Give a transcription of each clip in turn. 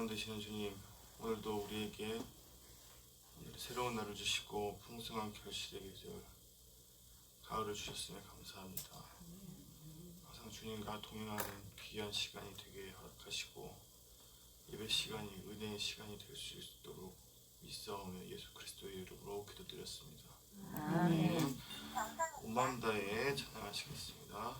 되시는 주님, 오늘도 우리에게 새로운 날을 주시고 풍성한 결실의 계절 가을을 주셨으니 감사합니다. 항상 주님과 동행하는 귀한 시간이 되게 허락하시고 예배 시간이 은혜의 시간이 될 수 있도록 믿사오며 예수 그리스도의 이름으로 기도드렸습니다. 아멘. 온 마음 다해 찬양하시겠습니다.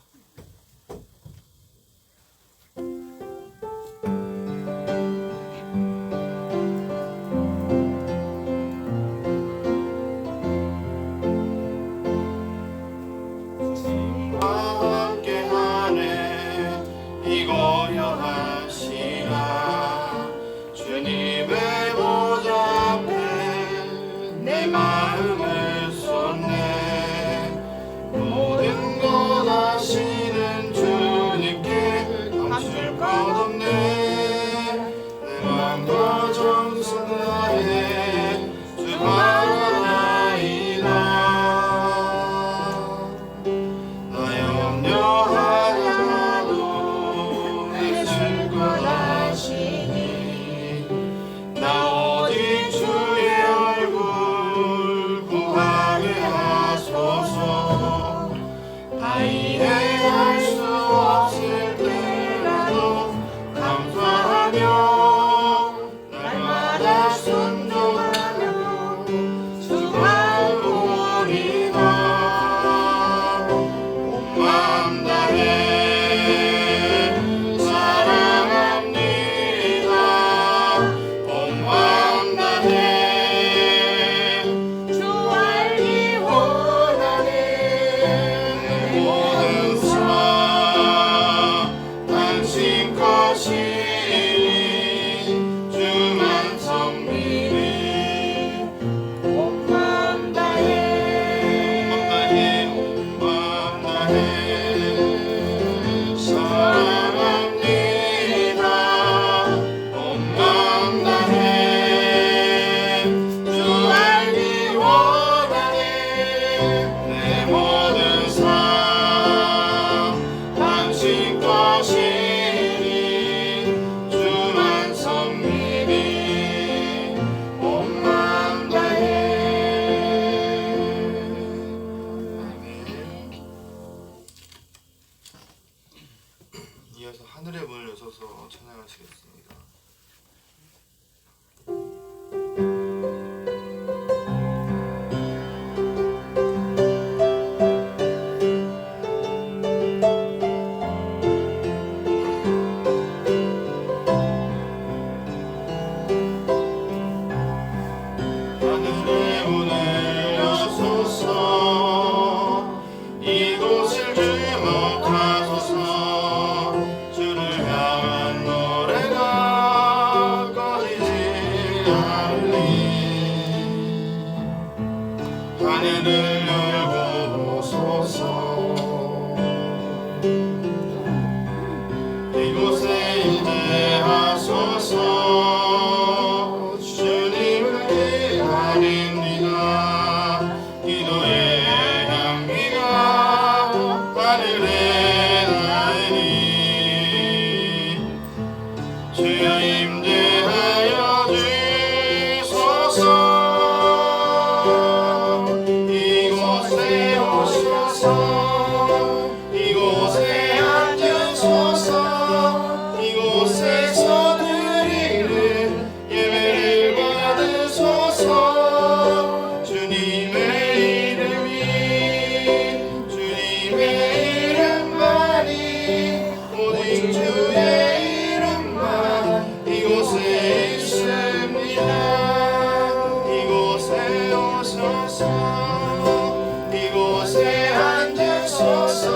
이어서 하늘의 문을 여셔서 찬양하시겠습니다. 하늘의 문을 여소서 이곳을 주목하소서 주를 향한 노래가 꺼지지 않으리 하늘을 열고소서 이곳에 임재하소서 주님을 기다립니다 기도의 향기가 하늘에 닿으니 주여 임재하여 주소서 이곳에 오셔서 이곳에 앉으소서 이곳에서 드리는 예배를 받으소서 주님의 이름이 주님의 이름만이 오직 주의 이름만 이곳에 있습니다 이곳에 오셔서 이곳에 앉으소서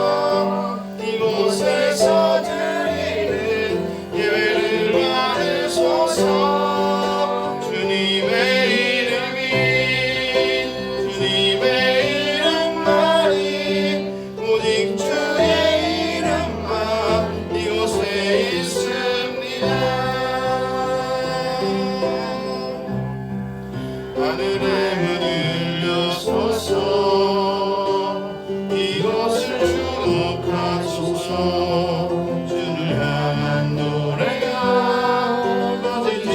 이곳에서 드리는 예배를 받으소서 주님의 이름이 주님의 이름만이 오직 주의 이름만 이곳에 있습니다 하늘의 문을 여소서 이곳을 주목하소서 주를 향한 노래가 꺼지지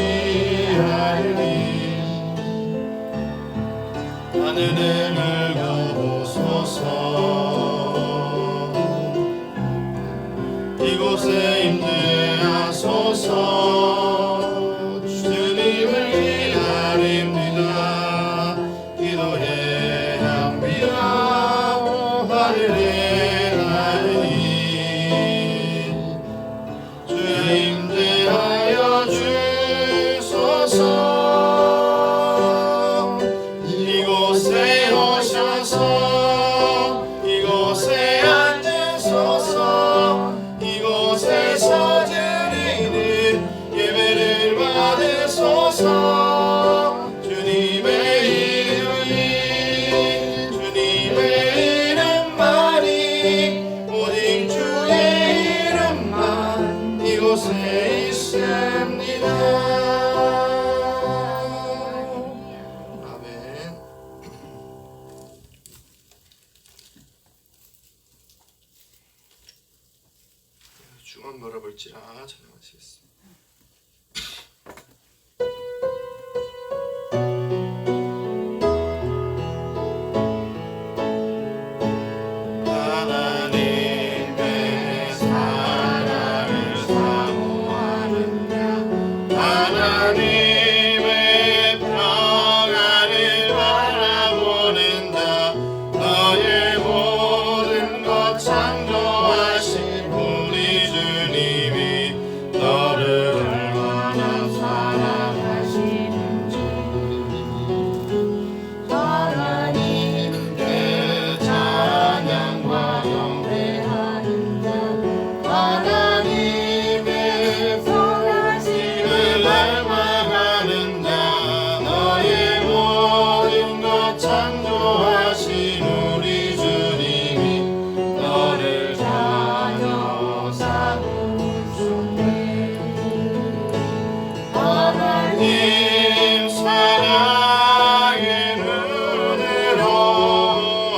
주옵소서. 주님의 이름이 주님의 이름만이 오직 주의 이름만 이곳에 있습니다. 아멘. 주만 멀어볼지라 찬양하시겠습니다. 하나님의 사랑을 사모하는 자, 하나님의 평안을 바라보는 자, 너의 모든 것 창조하신 우리 주님이 너를 얼마나 사랑하시는지 하나님께 찬양과 경배하는 자, 하나님의 선하심을 닮아가는 자, 너의 모든 것 창조하신 우리 주님이 너를 자녀 삼으셨네. 하나님 사랑의 눈으로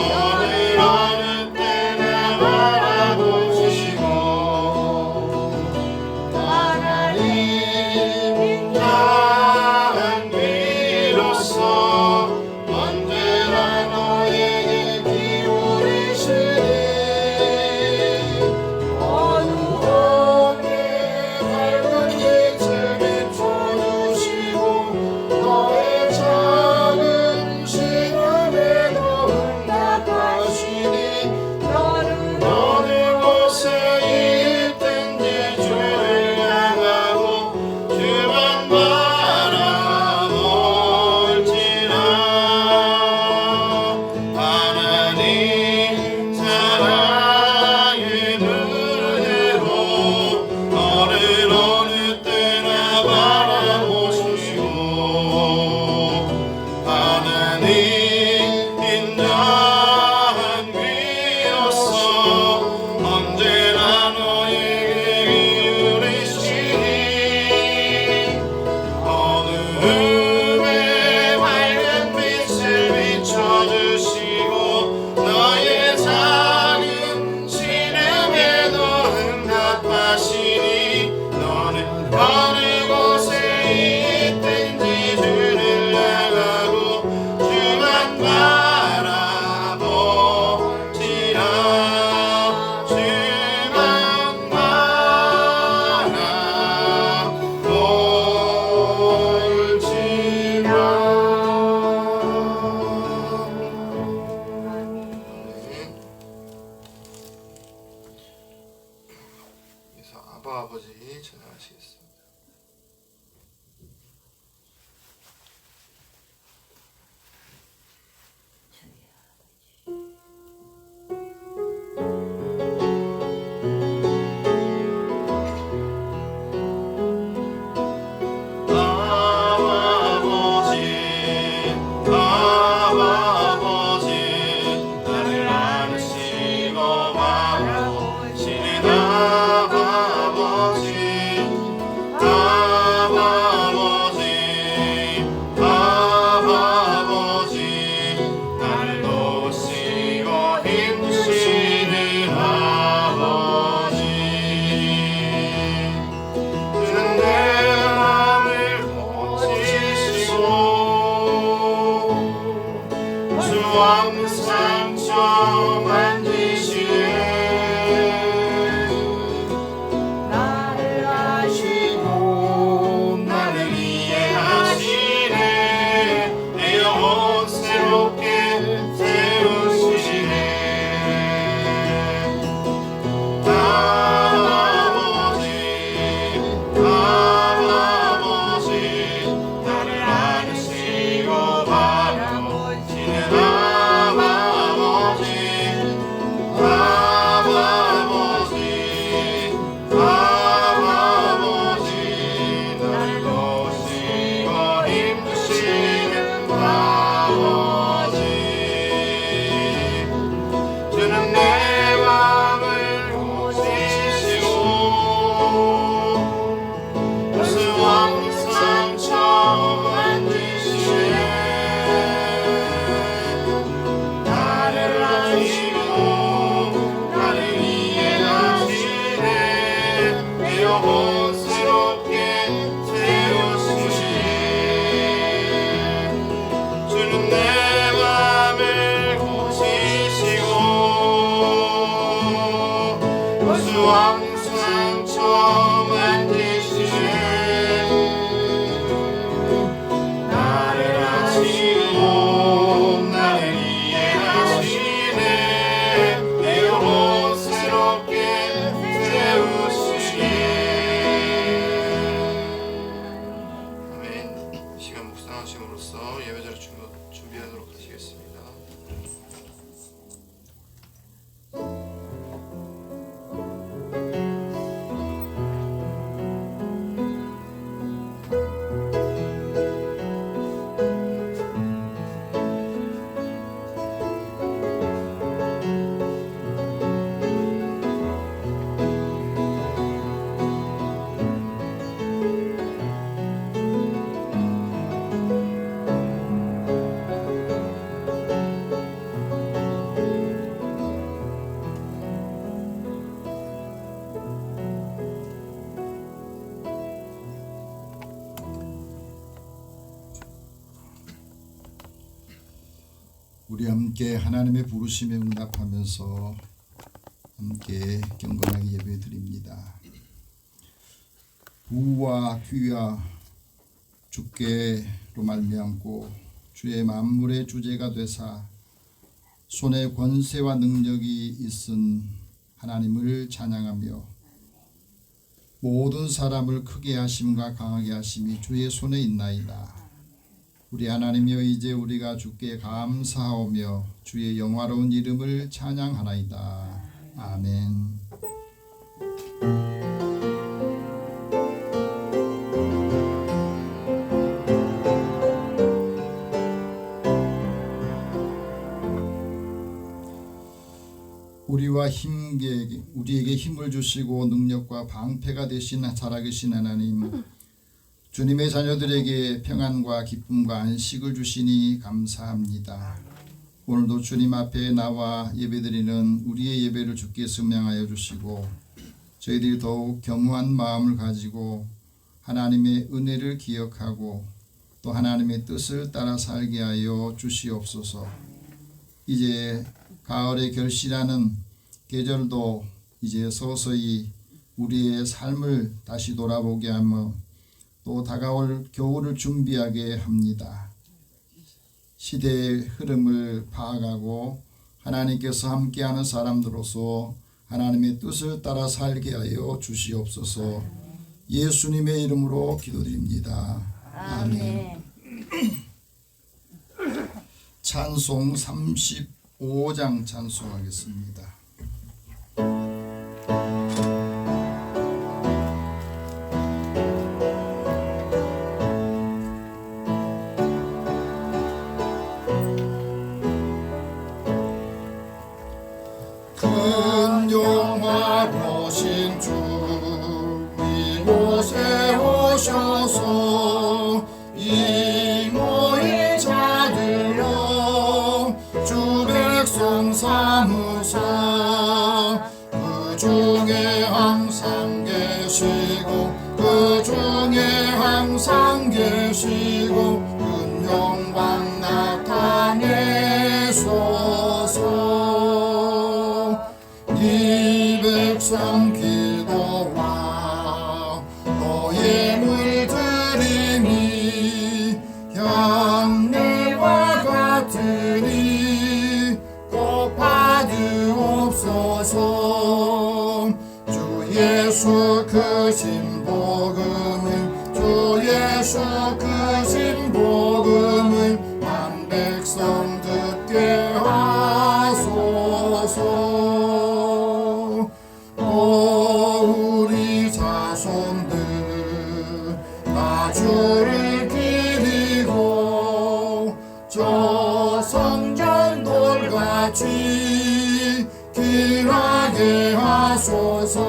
너를 어느 때나 바라보시고 하나님 인자한 귀로서 언제나 너에게 기울이시니 어두움에 밝은 빛을 비춰주시고 너의 작은 시름에도 응답하시니 너는 어느 곳에 있든지 주를 향하고 주만 바라볼지라. 하나님 사랑의 눈으로 너를 어느 때나 바라보시고 하나님 인자한 귀로서 언제나 너에게 기울이시니 어두움에 밝은 빛을 비춰주시고 너의 작은 신음에도 응답하시니 너는 어느 곳에 있든지 주를 향하고 주만 바라볼지라. 주만 바라볼지라. 찬양함으로써 예배자를 준비하도록 하시겠습니다. 우리 함께 하나님의 부르심에 응답하면서 함께 경건하게 예배드립니다. 부와 귀와 주께로 말미암고 주의 만물의 주제가 되사 손에 권세와 능력이 있은 하나님을 찬양하며 모든 사람을 크게 하심과 강하게 하심이 주의 손에 있나이다. 우리 하나님이여, 이제 우리가 주께 감사하오며 주의 영화로운 이름을 찬양하나이다. 아멘. 우리에게 힘을 주시고 능력과 방패가 되신 살아계신 하나님, 주님의 자녀들에게 평안과 기쁨과 안식을 주시니 감사합니다. 오늘도 주님 앞에 나와 예배드리는 우리의 예배를 주께 승명하여 주시고 저희들이 더욱 겸허한 마음을 가지고 하나님의 은혜를 기억하고 또 하나님의 뜻을 따라 살게 하여 주시옵소서. 이제 가을의 결실하는 계절도 이제 서서히 우리의 삶을 다시 돌아보게 하며 또 다가올 겨울을 준비하게 합니다. 시대의 흐름을 파악하고 하나님께서 함께하는 사람들로서 하나님의 뜻을 따라 살게 하여 주시옵소서. 예수님의 이름으로 기도드립니다. 아멘. 찬송 35장 찬송하겠습니다. 큰 영화로신 주 이곳에 오셔서 이 모인 자들로 주 백성 삼으사 그 중에 항상 계시고 그 중에 항상 계시고 큰 영광 나타내소서. 이 백성 기도와 너의 물들임이 향내와 같으니 꼭 받으옵소서. 주 예수 크신 복음을 주 예수 크신 복음을 만 백성 듣게 하소서. 우리 자손들 다 주를 기리고 저 성전 돌같이 길하게 하소서.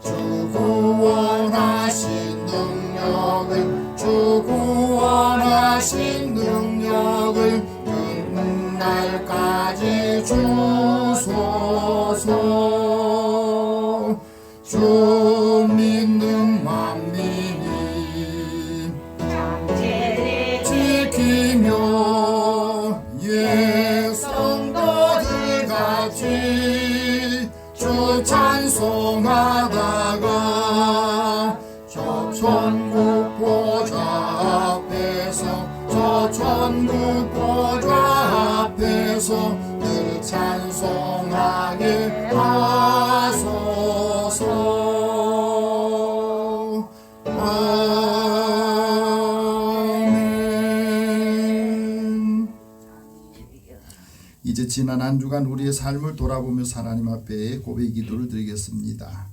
주 구원하신 능력을 주 구원하신 능력을 끝날까지 주소서. 주 믿는 만민이 장제를 지키며 옛 성도들 같이 주 찬송하다가 저 천국 보좌 앞에서 저 천국 보좌 앞에서 늘 찬송하게 하소서. 아멘. 지난 한 주간 우리의 삶을 돌아보면서 하나님 앞에 고백 기도를 드리겠습니다.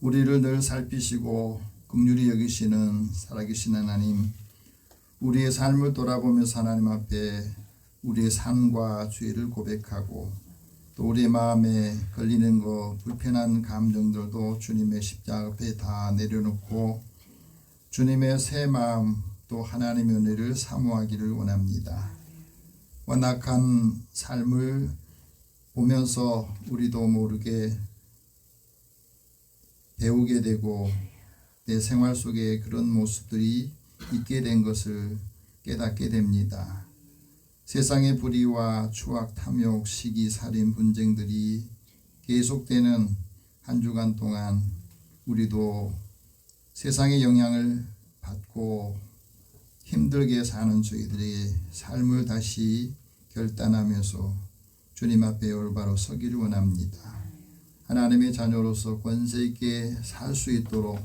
우리를 늘 살피시고 긍휼히 여기시는 살아계신 하나님, 우리의 삶을 돌아보면서 하나님 앞에 우리의 삶과 죄를 고백하고 또 우리의 마음에 걸리는 거 불편한 감정들도 주님의 십자가 앞에 다 내려놓고 주님의 새 마음 또 하나님의 은혜를 사모하기를 원합니다. 완악한 삶을 보면서 우리도 모르게 배우게 되고 내 생활 속에 그런 모습들이 있게 된 것을 깨닫게 됩니다. 세상의 불의와 추악, 탐욕, 시기, 살인, 분쟁들이 계속되는 한 주간 동안 우리도 세상의 영향을 받고 힘들게 사는 저희들의 삶을 다시 결단하면서 주님 앞에 올바로 서기를 원합니다. 하나님의 자녀로서 권세 있게 살 수 있도록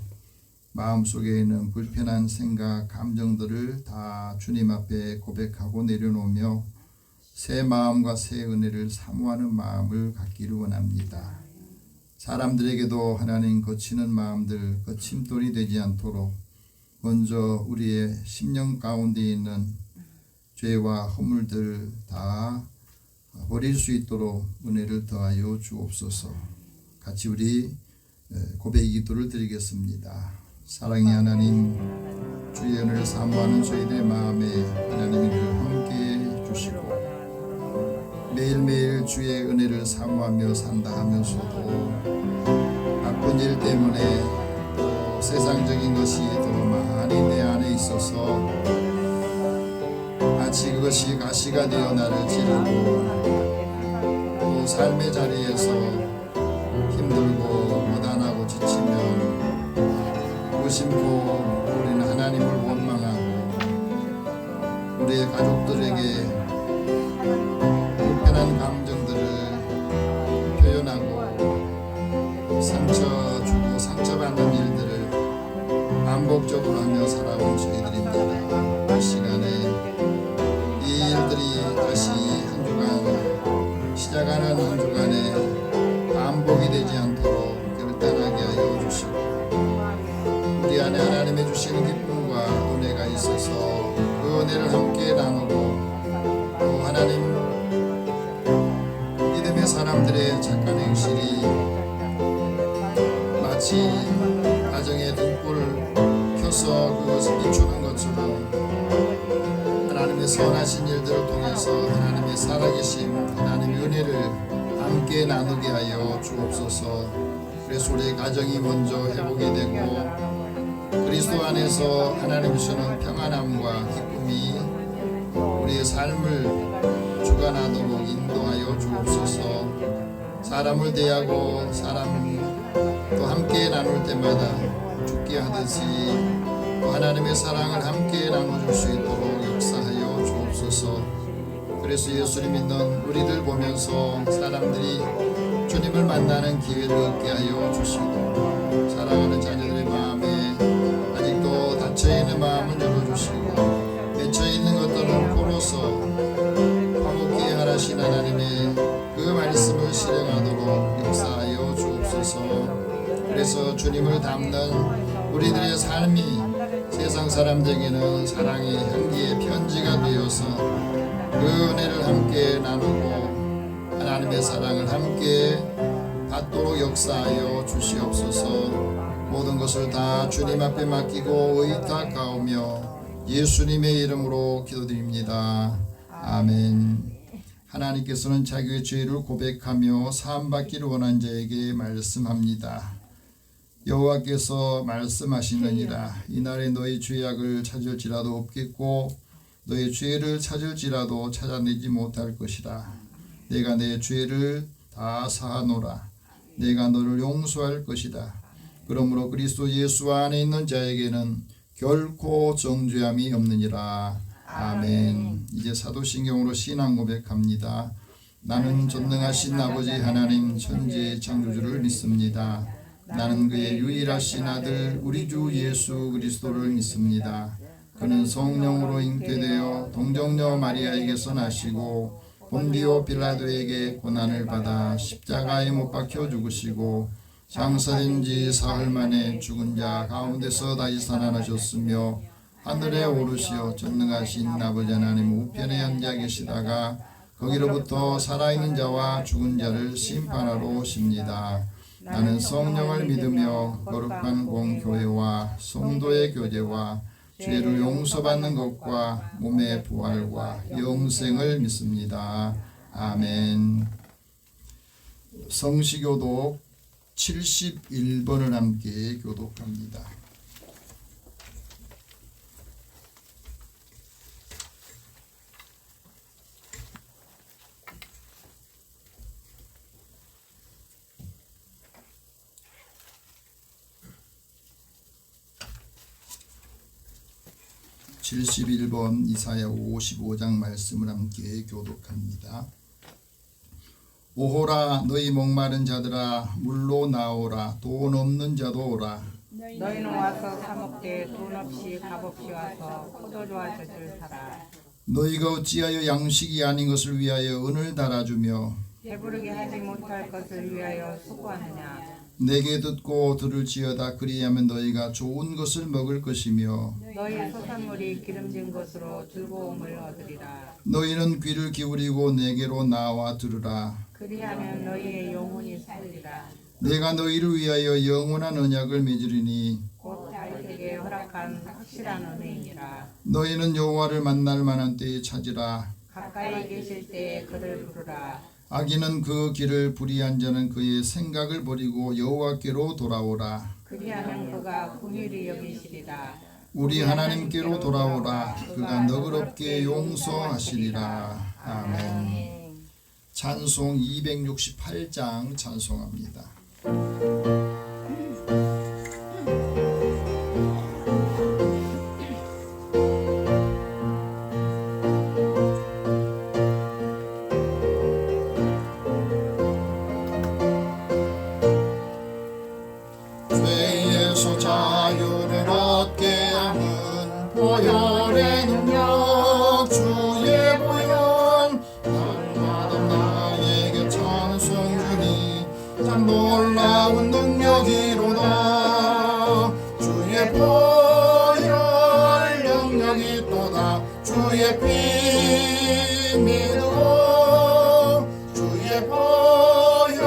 마음속에 있는 불편한 생각, 감정들을 다 주님 앞에 고백하고 내려놓으며 새 마음과 새 은혜를 사모하는 마음을 갖기를 원합니다. 사람들에게도 하나님 거치는 마음들, 거침돌이 되지 않도록 먼저 우리의 심령 가운데 있는 죄와 허물들 다 버릴 수 있도록 은혜를 더하여 주옵소서. 같이 우리 고백 기도를 드리겠습니다. 사랑의 하나님, 주의 은혜를 사모하는 저희들의 마음에 하나님이 늘 함께 주시고 매일매일 주의 은혜를 사모하며 산다 하면서도 바쁜 일 때문에 또 세상적인 것이 더 많이 내 안에 있어서 마치 그것이 가시가 되어 나를 찌르고 또 삶의 자리에서 힘들고 고단하고 지치면 무심코 우리는 하나님을 원망하고 우리의 가족들에게 불편한 감정들을 표현하고 상처 주고 상처받는 일들을 반복적으로 하며 살아온 저희들입니다. 이 시간에 이 일들이 다시 한 주간 시작하는 한 주간에 반복이 되지 않도록 결단하게 하여 주시고 우리 안에 하나님의 주시는 기쁨과 은혜가 있어서 그 은혜를 함께 나누고 또 하나님 믿음의 사람들의 착한 행실이 마치 가정의 등불을 켜서 그것을 비추는 것처럼 하나님의 선하신 일들을 통해서 하나님의 살아계심 하나님의 은혜를 함께 나누게 하여 주옵소서. 그래서 우리의 가정이 먼저 회복이 되고 그리스도 안에서 하나님 주시는 평안함과 기쁨이 우리의 삶을 주관하도록 인도하여 주옵소서. 사람을 대하고 사람도 함께 나눌 때마다 죽게 하듯이 또 하나님의 사랑을 함께 나눠줄 수 있도록 역사하여 주옵소서. 그래서 예수를 믿는 우리들 보면서 사람들이 주님을 만나는 기회를 얻게 하여 주시고 사랑하는 자녀들의 마음에 아직도 닫혀있는 마음을 열어주시고 맺혀있는 것들을 풀어서 화목케 하라신 하나님의 그 말씀을 실행하도록 역사하여 주옵소서. 그래서 주님을 닮는 우리들의 삶이 세상 사람들에게는 사랑의 향기의 편지가 되어서 그 은혜를 함께 나누고 하나님의 사랑을 함께 받도록 역사하여 주시옵소서. 모든 것을 다 주님 앞에 맡기고 의탁하오며 예수님의 이름으로 기도드립니다. 아멘. 하나님께서는 자기의 죄를 고백하며 사함받기를 원한 자에게 말씀합니다. 여호와께서 말씀하시느니라. 이날에 너희 죄악을 찾을지라도 없겠고 너희 죄를 찾을지라도 찾아내지 못할 것이라. 내가 내 죄를 다 사하노라. 내가 너를 용서할 것이다. 그러므로 그리스도 예수 안에 있는 자에게는 결코 정죄함이 없느니라. 아멘. 이제 사도신경으로 신앙 고백합니다. 나는 전능하신 아버지 하나님 천지의 창조주를 믿습니다. 나는 그의 유일하신 아들 우리 주 예수 그리스도를 믿습니다. 그는 성령으로 잉태되어 동정녀 마리아에게서 나시고 본디오 빌라도에게 고난을 받아 십자가에 못 박혀 죽으시고 장사된 지 사흘 만에 죽은 자 가운데서 다시 살아나셨으며 하늘에 오르시어 전능하신 아버지 하나님 우편에 앉아 계시다가 거기로부터 살아있는 자와 죽은 자를 심판하러 오십니다. 나는 성령을 믿으며 거룩한 공교회와 성도의 교제와 죄를 용서받는 것과 몸의 부활과 영생을 믿습니다. 아멘. 성시교독 71번을 함께 교독합니다. (71번) 이사야 55장 말씀을 함께 교독합니다. 오호라 너희 목마른 자들아 물로 나오라 돈 없는 자도 오라. 너희는 와서 사 먹되 돈 없이 값없이 와서 포도주와 젖을 사라. 너희가 어찌하여 양식이 아닌 것을 위하여 은을 달아주며 배부르게 하지 못할 것을 위하여 수고하느냐. 내게 듣고 들을지어다. 그리하면 너희가 좋은 것을 먹을 것이며 너희 소산물이 기름진 것으로 즐거움을 얻으리라. 너희는 귀를 기울이고 내게로 나와 들으라. 그리하면 너희의 영혼이 살리라. 내가 너희를 위하여 영원한 언약을 맺으리니 곧 다윗에게 허락한 확실한 은혜이니라. 너희는 여호와를 만날 만한 때에 찾으라. 가까이 계실 때에 그를 부르라. 악인은 그 길을 불의한 자는 그의 생각을 버리고 여호와께로 돌아오라. 그리하면 그가 긍휼히 여기시리라. 우리 하나님께로 돌아오라. 그가 너그럽게 용서하시리라. 아멘. 찬송 268장 찬송합니다. 죄에서 자유를 얻게 하는 보혈의 능력 주의 보혈 날마다 나에게 찬송 주니 참 놀라운 능력이로다. 주의 보혈 능력이 또다. 주의 피 믿어 주의 보혈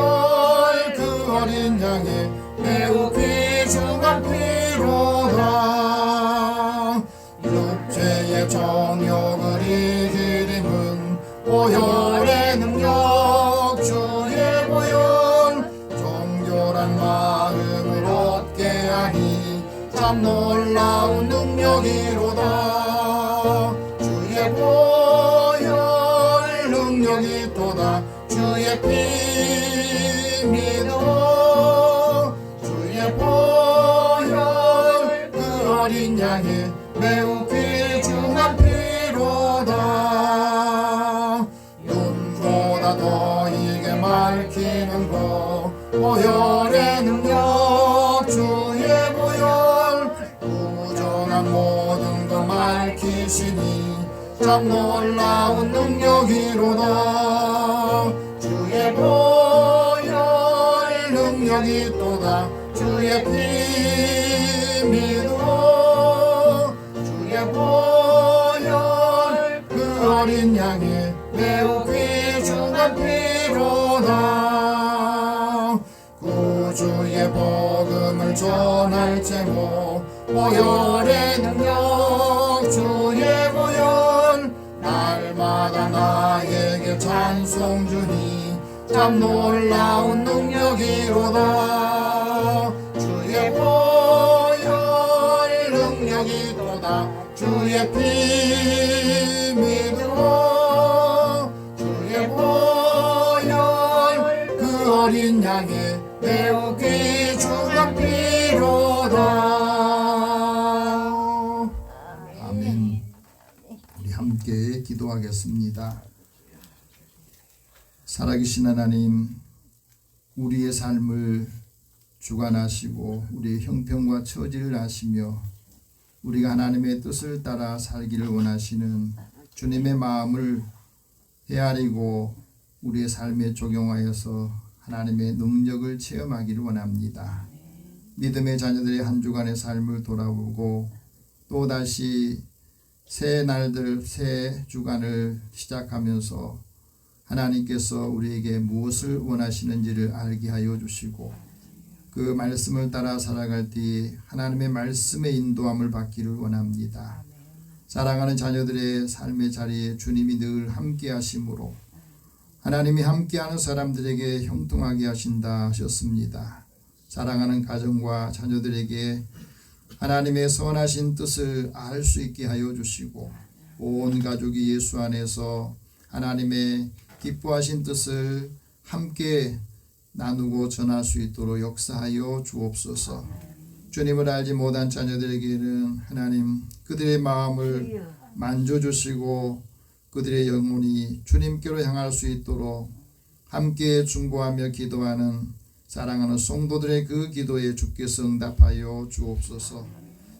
그 어린 양의 매우 귀중한 피로다. 육체의 정욕을 이기림은 보혈의 능력 주의 보혈 정결한 마음을 얻게 하니 참 놀라운 능력이로다. 주의 보혈 능력이 또다. 주의 피 믿어 주의 보혈 그 어린 양의 매우 귀중한 피로다. 눈보다 더 이게 맑히는 것 보혈의 능력 주의 보혈 부정한 모든 것 맑히시니 참 놀라운 능력이로다. 주의 보혈 능력이 또다. 주의 피 믿어 주의 보혈 그 어린 양의 매우 귀중한 피로다. 구주의 복음을 전할 제목 보혈의 능력 주의 보혈 날마다 나에게 찬송 주니 참 놀라운 능력이로다. 주의 보혈 능력이 또다. 주의 피 믿어 주의 보혈 그 어린 양의 매우 귀중한 피로다. 아멘. 우리 함께 기도하겠습니다. 살아계신 하나님, 우리의 삶을 주관하시고 우리의 형편과 처지를 아시며 우리가 하나님의 뜻을 따라 살기를 원하시는 주님의 마음을 헤아리고 우리의 삶에 적용하여서 하나님의 능력을 체험하기를 원합니다. 믿음의 자녀들의 한 주간의 삶을 돌아보고 또다시 새 날들, 새 주간을 시작하면서 하나님께서 우리에게 무엇을 원하시는지를 알게 하여 주시고 그 말씀을 따라 살아갈 때 하나님의 말씀의 인도함을 받기를 원합니다. 사랑하는 자녀들의 삶의 자리에 주님이 늘 함께 하심으로 하나님이 함께하는 사람들에게 형통하게 하신다 하셨습니다. 사랑하는 가정과 자녀들에게 하나님의 선하신 뜻을 알 수 있게 하여 주시고 온 가족이 예수 안에서 하나님의 기뻐하신 뜻을 함께 나누고 전할 수 있도록 역사하여 주옵소서. 주님을 알지 못한 자녀들에게는 하나님 그들의 마음을 만져주시고 그들의 영혼이 주님께로 향할 수 있도록 함께 중보하며 기도하는 사랑하는 성도들의 그 기도에 주께서 응답하여 주옵소서.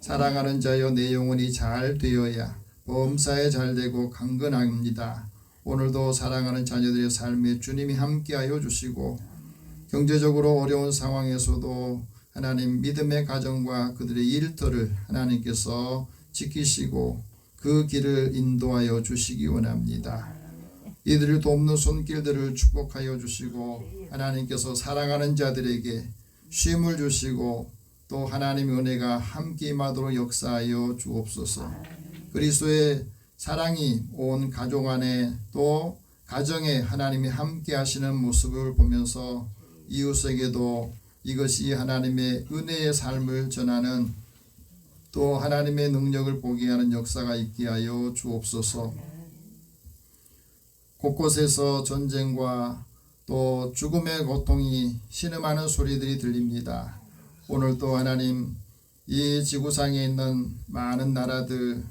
사랑하는 자여 내 영혼이 잘 되어야 범사에 잘 되고 강건합니다. 오늘도 사랑하는 자녀들의 삶에 주님이 함께하여 주시고 경제적으로 어려운 상황에서도 하나님 믿음의 가정과 그들의 일터를 하나님께서 지키시고 그 길을 인도하여 주시기 원합니다. 이들을 돕는 손길들을 축복하여 주시고 하나님께서 사랑하는 자들에게 쉼을 주시고 또 하나님의 은혜가 함께 임하도록 역사하여 주옵소서. 그리스도의 사랑이 온 가족 안에 또 가정에 하나님이 함께 하시는 모습을 보면서 이웃에게도 이것이 하나님의 은혜의 삶을 전하는 또 하나님의 능력을 보게 하는 역사가 있게 하여 주옵소서. 곳곳에서 전쟁과 또 죽음의 고통이 신음하는 소리들이 들립니다. 오늘도 하나님 이 지구상에 있는 많은 나라들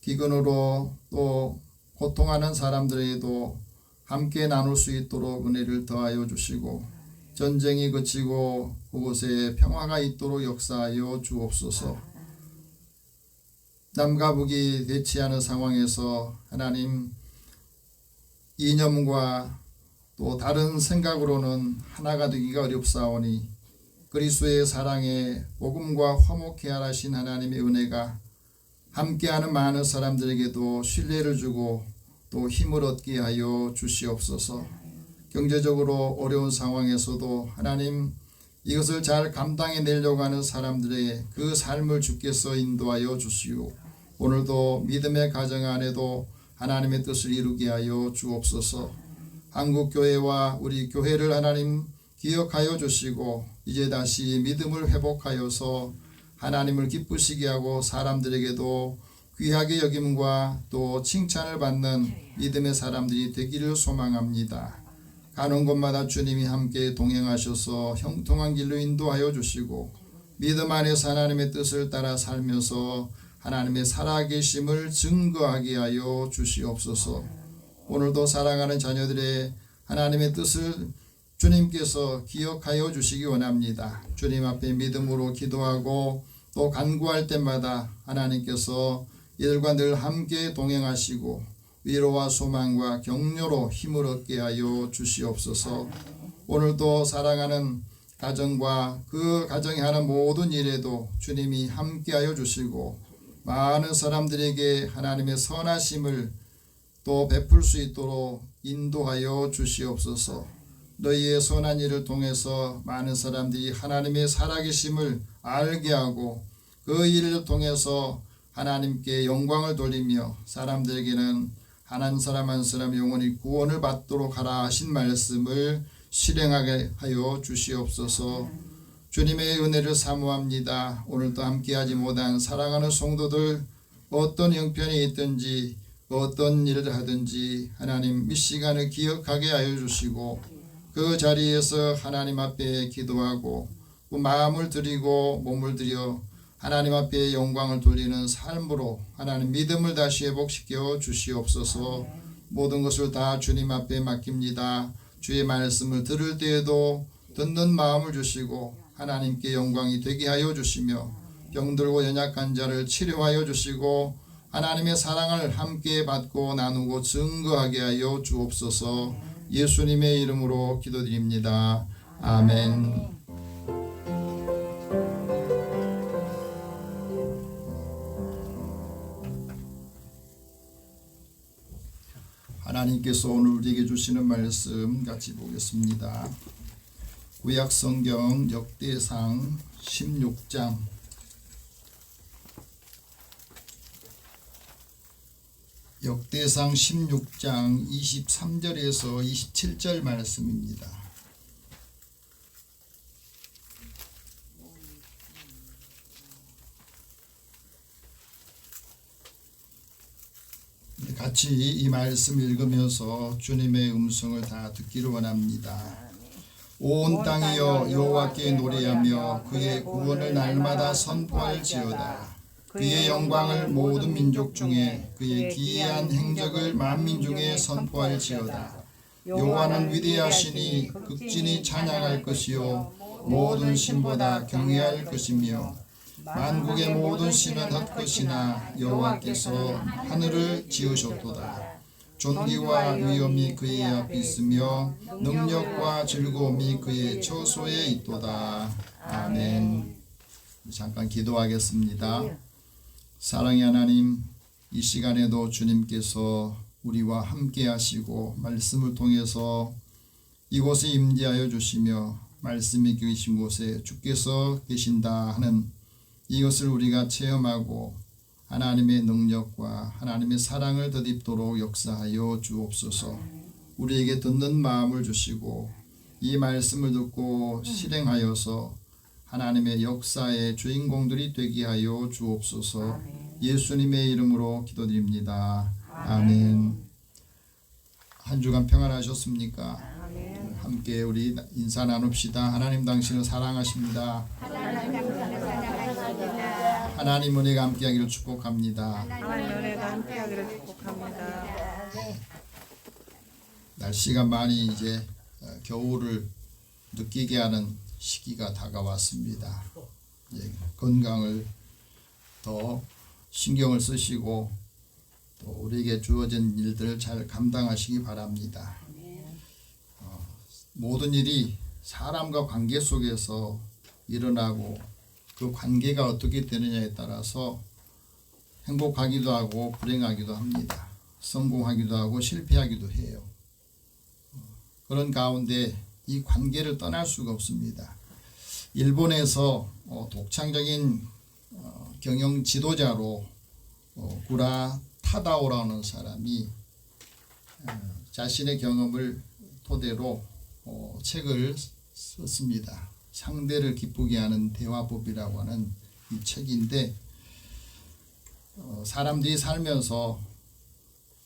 기근으로 또 고통하는 사람들에게도 함께 나눌 수 있도록 은혜를 더하여 주시고 전쟁이 그치고 그곳에 평화가 있도록 역사하여 주옵소서. 남과 북이 대치하는 상황에서 하나님 이념과 또 다른 생각으로는 하나가 되기가 어렵사오니 그리스도의 사랑에 복음과 화목케 하신 하나님의 은혜가 함께하는 많은 사람들에게도 신뢰를 주고 또 힘을 얻게 하여 주시옵소서. 경제적으로 어려운 상황에서도 하나님 이것을 잘 감당해내려고 하는 사람들의 그 삶을 주께서 인도하여 주시오. 오늘도 믿음의 가정 안에도 하나님의 뜻을 이루게 하여 주옵소서. 한국교회와 우리 교회를 하나님 기억하여 주시고 이제 다시 믿음을 회복하여서 하나님을 기쁘시게 하고 사람들에게도 귀하게 여김과 또 칭찬을 받는 믿음의 사람들이 되기를 소망합니다. 가는 곳마다 주님이 함께 동행하셔서 형통한 길로 인도하여 주시고 믿음 안에서 하나님의 뜻을 따라 살면서 하나님의 살아계심을 증거하게 하여 주시옵소서. 오늘도 사랑하는 자녀들의 하나님의 뜻을 주님께서 기억하여 주시기 원합니다. 주님 앞에 믿음으로 기도하고 또 간구할 때마다 하나님께서 이들과 늘 함께 동행하시고 위로와 소망과 격려로 힘을 얻게 하여 주시옵소서. 오늘도 사랑하는 가정과 그 가정이 하는 모든 일에도 주님이 함께하여 주시고 많은 사람들에게 하나님의 선하심을 또 베풀 수 있도록 인도하여 주시옵소서. 너희의 선한 일을 통해서 많은 사람들이 하나님의 살아계심을 알게 하고 그 일을 통해서 하나님께 영광을 돌리며 사람들에게는 한 사람 한 사람 영원히 구원을 받도록 하라 하신 말씀을 실행하게 하여 주시옵소서. 주님의 은혜를 사모합니다. 오늘도 함께하지 못한 사랑하는 성도들 어떤 형편이 있든지 어떤 일을 하든지 하나님 이 시간을 기억하게 하여 주시고 그 자리에서 하나님 앞에 기도하고 그 마음을 드리고 몸을 들여 하나님 앞에 영광을 돌리는 삶으로 하나님 믿음을 다시 회복시켜 주시옵소서. 모든 것을 다 주님 앞에 맡깁니다. 주의 말씀을 들을 때에도 듣는 마음을 주시고 하나님께 영광이 되게 하여 주시며 병들고 연약한 자를 치료하여 주시고 하나님의 사랑을 함께 받고 나누고 증거하게 하여 주옵소서. 예수님의 이름으로 기도드립니다. 아멘. 하나님께서 오늘 우리에게 주시는 말씀 같이 보겠습니다. 구약 성경 역대상 16장 역대상 16장 23절에서 27절 말씀입니다. 같이 이 말씀 읽으면서 주님의 음성을 다 듣기를 원합니다. 온 땅이여 여호와께 노래하며 그의 구원을 날마다 선포할지어다. 그의 영광을 모든 민족 중에 그의 기이한 행적을 만민 중에 선포할지어다. 여호와는 위대하시니 극진히 찬양할 것이요 모든 신보다 경외할 것이며 만국의 모든 신은 헛것이나 여호와께서 하늘을 지으셨도다. 존귀와 위엄이 그의 앞에 있으며 능력과 즐거움이 그의 처소에 있도다. 아멘. 잠깐 기도하겠습니다. 사랑의 하나님, 이 시간에도 주님께서 우리와 함께 하시고 말씀을 통해서 이곳에 임재하여 주시며 말씀이 계신 곳에 주께서 계신다 하는 이것을 우리가 체험하고 하나님의 능력과 하나님의 사랑을 덧입도록 역사하여 주옵소서. 우리에게 듣는 마음을 주시고 이 말씀을 듣고 실행하여서 하나님의 역사의 주인공들이 되게 하여 주옵소서. 예수님의 이름으로 기도드립니다. 아멘. 한 주간 평안하셨습니까? 함께 우리 인사 나눕시다. 하나님 당신을 사랑하십니다. 하나님 은혜가 함께하기를 축복합니다. 하나님 은혜가 함께하기를 축복합니다. 날씨가 많이 이제 겨울을 느끼게 하는 시기가 다가왔습니다. 건강을 더 신경을 쓰시고 또 우리에게 주어진 일들을 잘 감당하시기 바랍니다. 모든 일이 사람과 관계 속에서 일어나고 그 관계가 어떻게 되느냐에 따라서 행복하기도 하고 불행하기도 합니다. 성공하기도 하고 실패하기도 해요. 그런 가운데 이 관계를 떠날 수가 없습니다. 일본에서 독창적인 경영 지도자로 구라 타다오라는 사람이 자신의 경험을 토대로 책을 썼습니다. 상대를 기쁘게 하는 대화법이라고 하는 이 책인데 사람들이 살면서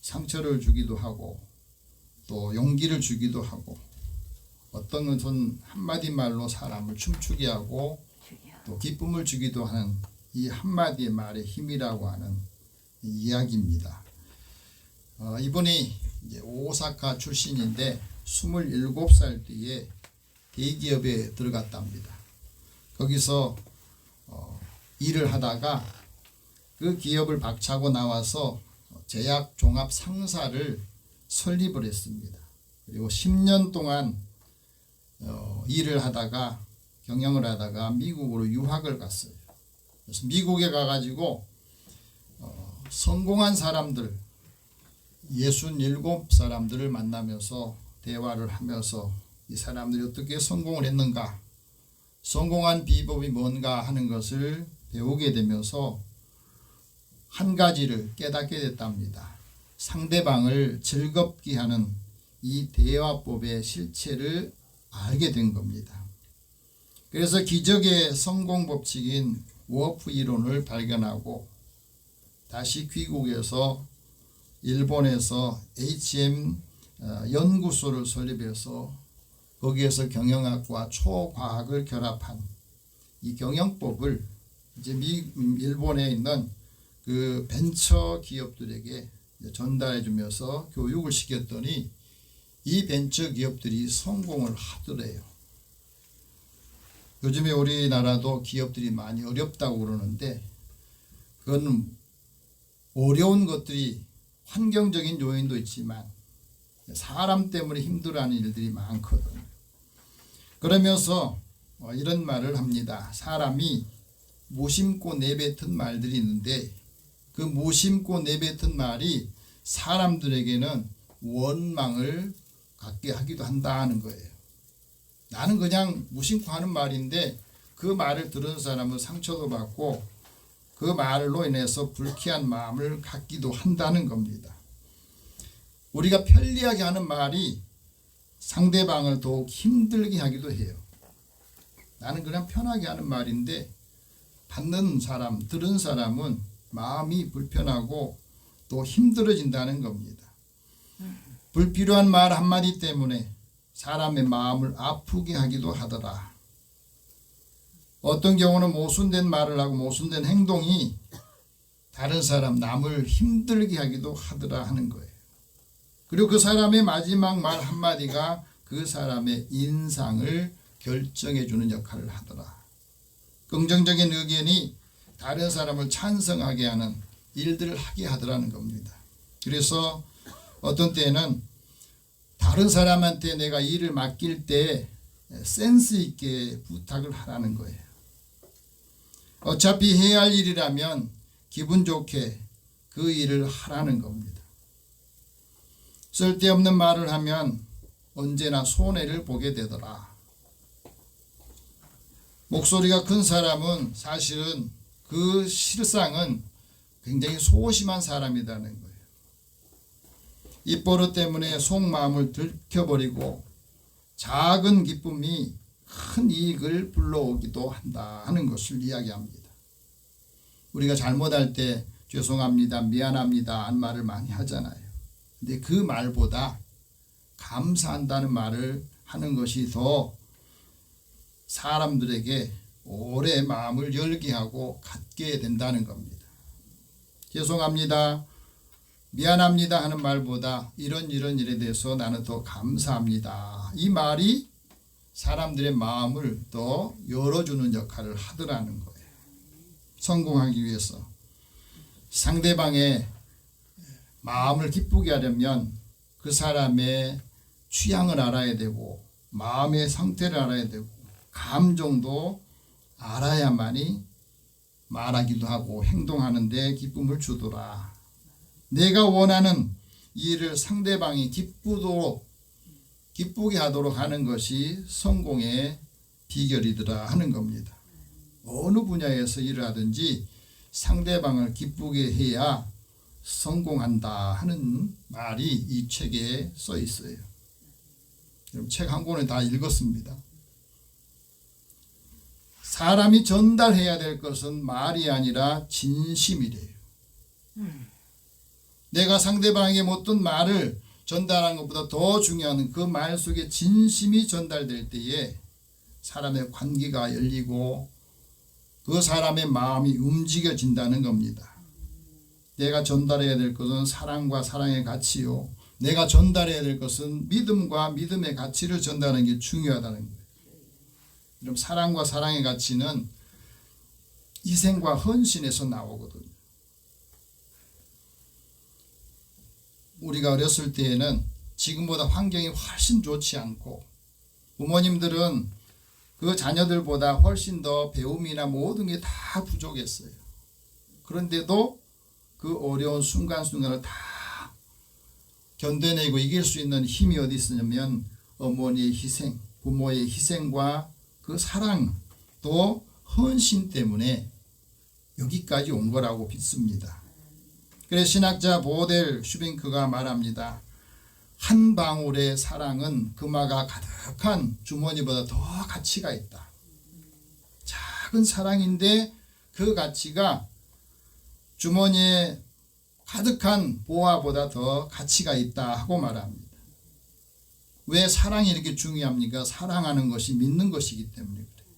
상처를 주기도 하고 또 용기를 주기도 하고 어떤 것은 한마디 말로 사람을 춤추게 하고 또 기쁨을 주기도 하는 이 한마디의 말의 힘이라고 하는 이야기입니다. 이분이 이제 오사카 출신인데 27살 때에 대기업에 들어갔답니다. 거기서 일을 하다가 그 기업을 박차고 나와서 제약 종합 상사를 설립을 했습니다. 그리고 10년 동안 일을 하다가 경영을 하다가 미국으로 유학을 갔어요. 그래서 미국에 가가지고 성공한 사람들 67사람들을 만나면서 대화를 하면서 이 사람들이 어떻게 성공을 했는가, 성공한 비법이 뭔가 하는 것을 배우게 되면서 한 가지를 깨닫게 됐답니다. 상대방을 즐겁게 하는 이 대화법의 실체를 알게 된 겁니다. 그래서 기적의 성공 법칙인 워프 이론을 발견하고 다시 귀국해서 일본에서 HM 연구소를 설립해서 거기에서 경영학과 초과학을 결합한 이 경영법을 이제 일본에 있는 그 벤처 기업들에게 전달해 주면서 교육을 시켰더니 이 벤처 기업들이 성공을 하더래요. 요즘에 우리나라도 기업들이 많이 어렵다고 그러는데 그건 어려운 것들이 환경적인 요인도 있지만 사람 때문에 힘들어하는 일들이 많거든요. 그러면서 이런 말을 합니다. 사람이 무심코 내뱉은 말들이 있는데 그 무심코 내뱉은 말이 사람들에게는 원망을 갖게 하기도 한다는 거예요. 나는 그냥 무심코 하는 말인데 그 말을 들은 사람은 상처도 받고 그 말로 인해서 불쾌한 마음을 갖기도 한다는 겁니다. 우리가 편리하게 하는 말이 상대방을 더욱 힘들게 하기도 해요. 나는 그냥 편하게 하는 말인데 받는 사람, 들은 사람은 마음이 불편하고 또 힘들어진다는 겁니다. 불필요한 말 한마디 때문에 사람의 마음을 아프게 하기도 하더라. 어떤 경우는 모순된 말을 하고 모순된 행동이 다른 사람, 남을 힘들게 하기도 하더라 하는 거예요. 그리고 그 사람의 마지막 말 한마디가 그 사람의 인상을 결정해 주는 역할을 하더라. 긍정적인 의견이 다른 사람을 찬성하게 하는 일들을 하게 하더라는 겁니다. 그래서 어떤 때는 다른 사람한테 내가 일을 맡길 때 센스 있게 부탁을 하라는 거예요. 어차피 해야 할 일이라면 기분 좋게 그 일을 하라는 겁니다. 쓸데없는 말을 하면 언제나 손해를 보게 되더라. 목소리가 큰 사람은 사실은 그 실상은 굉장히 소심한 사람이라는 거예요. 입버릇 때문에 속마음을 들켜버리고 작은 기쁨이 큰 이익을 불러오기도 한다 하는 것을 이야기합니다. 우리가 잘못할 때 죄송합니다, 미안합니다 하는 말을 많이 하잖아요. 근데 그 말보다 감사한다는 말을 하는 것이 더 사람들에게 오래 마음을 열게 하고 갖게 된다는 겁니다. 죄송합니다, 미안합니다 하는 말보다 이런 일에 대해서 나는 더 감사합니다. 이 말이 사람들의 마음을 더 열어주는 역할을 하더라는 거예요. 성공하기 위해서 상대방의 마음을 기쁘게 하려면 그 사람의 취향을 알아야 되고 마음의 상태를 알아야 되고 감정도 알아야만이 말하기도 하고 행동하는 데 기쁨을 주더라. 내가 원하는 일을 상대방이 기쁘게 하도록 하는 것이 성공의 비결이더라 하는 겁니다. 어느 분야에서 일을 하든지 상대방을 기쁘게 해야 성공한다 하는 말이 이 책에 써 있어요. 책 한 권을 다 읽었습니다. 사람이 전달해야 될 것은 말이 아니라 진심이래요. 내가 상대방에게 어떤 말을 전달하는 것보다 더 중요한 그 말 속에 진심이 전달될 때에 사람의 관계가 열리고 그 사람의 마음이 움직여진다는 겁니다. 내가 전달해야 될 것은 사랑과 사랑의 가치요. 내가 전달해야 될 것은 믿음과 믿음의 가치를 전달하는 게 중요하다는 거예요. 그럼 사랑과 사랑의 가치는 희생과 헌신에서 나오거든요. 우리가 어렸을 때에는 지금보다 환경이 훨씬 좋지 않고 부모님들은 그 자녀들보다 훨씬 더 배움이나 모든 게 다 부족했어요. 그런데도 그 어려운 순간순간을 다 견뎌내고 이길 수 있는 힘이 어디 있었냐면 어머니의 희생, 부모의 희생과 그 사랑 또 헌신 때문에 여기까지 온 거라고 믿습니다. 그래서 신학자 보델 슈뱅크가 말합니다. 한 방울의 사랑은 금화가 가득한 주머니보다 더 가치가 있다. 작은 사랑인데 그 가치가 주머니에 가득한 보화보다 더 가치가 있다 하고 말합니다. 왜 사랑이 이렇게 중요합니까? 사랑하는 것이 믿는 것이기 때문에 그래요.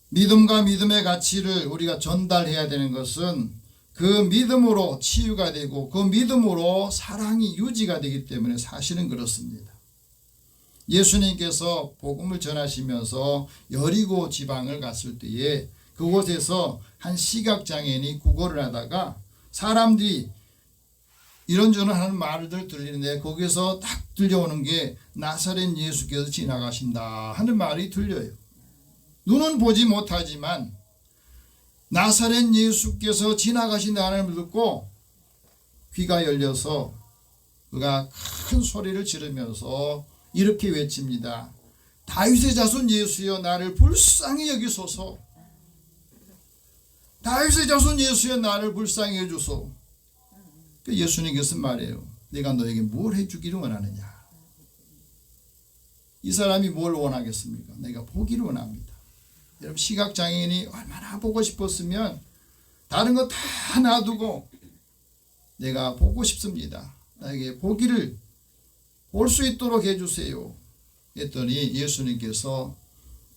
믿음과 믿음의 가치를 우리가 전달해야 되는 것은 그 믿음으로 치유가 되고 그 믿음으로 사랑이 유지가 되기 때문에 사실은 그렇습니다. 예수님께서 복음을 전하시면서 여리고 지방을 갔을 때에 그 그곳에서 한 시각장애인이 구걸을 하다가 사람들이 이런저런 하는 말들 들리는데 거기서 딱 들려오는 게 나사렛 예수께서 지나가신다 하는 말이 들려요. 눈은 보지 못하지만 나사렛 예수께서 지나가신다는 걸 듣고 귀가 열려서 그가 큰 소리를 지르면서 이렇게 외칩니다. 다윗의 자손 예수여 나를 불쌍히 여기소서. 다윗의 자손 예수여 나를 불쌍히 여주소. 예수님께서 말해요. 내가 너에게 뭘 해주기를 원하느냐. 이 사람이 뭘 원하겠습니까? 내가 보기를 원합니다. 여러분 시각장애인이 얼마나 보고 싶었으면 다른 거 다 놔두고 내가 보고 싶습니다. 나에게 보기를 볼 수 있도록 해주세요. 했더니 예수님께서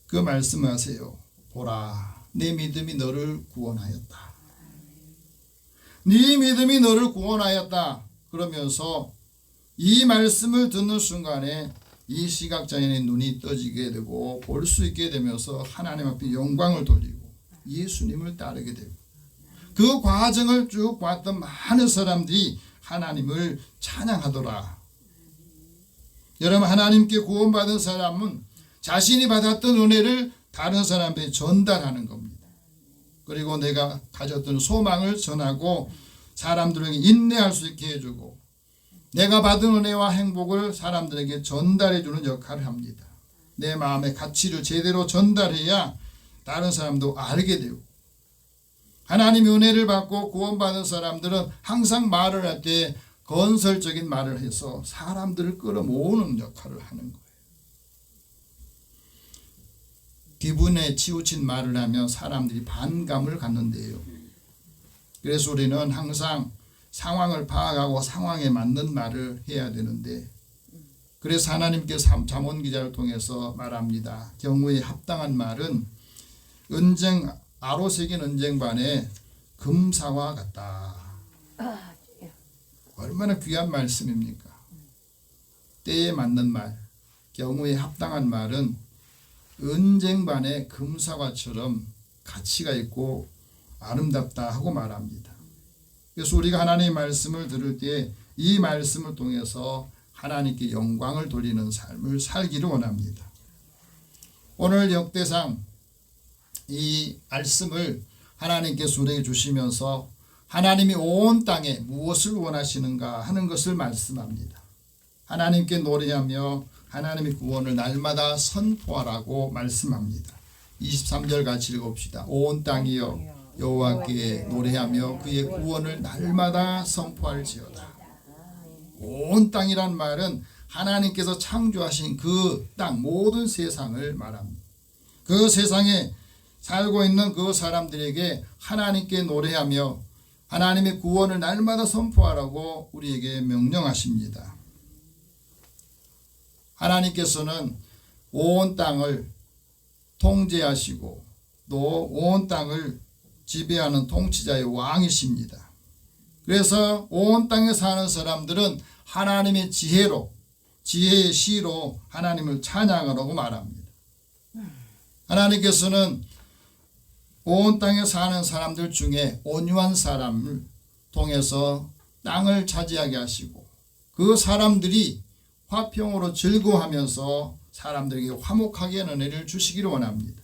그 말씀하세요. 보라 내 믿음이 너를 구원하였다. 네 믿음이 너를 구원하였다. 그러면서 이 말씀을 듣는 순간에 이 시각장애인의 눈이 떠지게 되고 볼 수 있게 되면서 하나님 앞에 영광을 돌리고 예수님을 따르게 되고 그 과정을 쭉 봤던 많은 사람들이 하나님을 찬양하더라. 여러분 하나님께 구원받은 사람은 자신이 받았던 은혜를 다른 사람에게 전달하는 겁니다. 그리고 내가 가졌던 소망을 전하고 사람들에게 인내할 수 있게 해주고 내가 받은 은혜와 행복을 사람들에게 전달해주는 역할을 합니다. 내 마음의 가치를 제대로 전달해야 다른 사람도 알게 되고 하나님의 은혜를 받고 구원받은 사람들은 항상 말을 할 때 건설적인 말을 해서 사람들을 끌어모으는 역할을 하는 거예요. 기분에 치우친 말을 하면 사람들이 반감을 갖는데요. 그래서 우리는 항상 상황을 파악하고 상황에 맞는 말을 해야 되는데 그래서 하나님께서 잠언기자를 통해서 말합니다. 경우에 합당한 말은 아로새긴 은쟁반에 금사와 같다. 얼마나 귀한 말씀입니까? 때에 맞는 말, 경우에 합당한 말은 은쟁반의 금사과처럼 가치가 있고 아름답다 하고 말합니다. 그래서 우리가 하나님의 말씀을 들을 때 이 말씀을 통해서 하나님께 영광을 돌리는 삶을 살기를 원합니다. 오늘 역대상 이 말씀을 하나님께서 우리에게 주시면서 하나님이 온 땅에 무엇을 원하시는가 하는 것을 말씀합니다. 하나님께 노래하며 하나님의 구원을 날마다 선포하라고 말씀합니다. 23절 같이 읽읍시다. 온 땅이여 여호와께 노래하며 그의 구원을 날마다 선포할지어다. 온 땅이란 말은 하나님께서 창조하신 그 땅 모든 세상을 말합니다. 그 세상에 살고 있는 그 사람들에게 하나님께 노래하며 하나님의 구원을 날마다 선포하라고 우리에게 명령하십니다. 하나님께서는 온 땅을 통제하시고 또 온 땅을 지배하는 통치자의 왕이십니다. 그래서 온 땅에 사는 사람들은 하나님의 지혜의 시로 하나님을 찬양하라고 말합니다. 하나님께서는 온 땅에 사는 사람들 중에 온유한 사람을 통해서 땅을 차지하게 하시고 그 사람들이 화평으로 즐거워하면서 사람들에게 화목하게 하는 은혜를 주시기를 원합니다.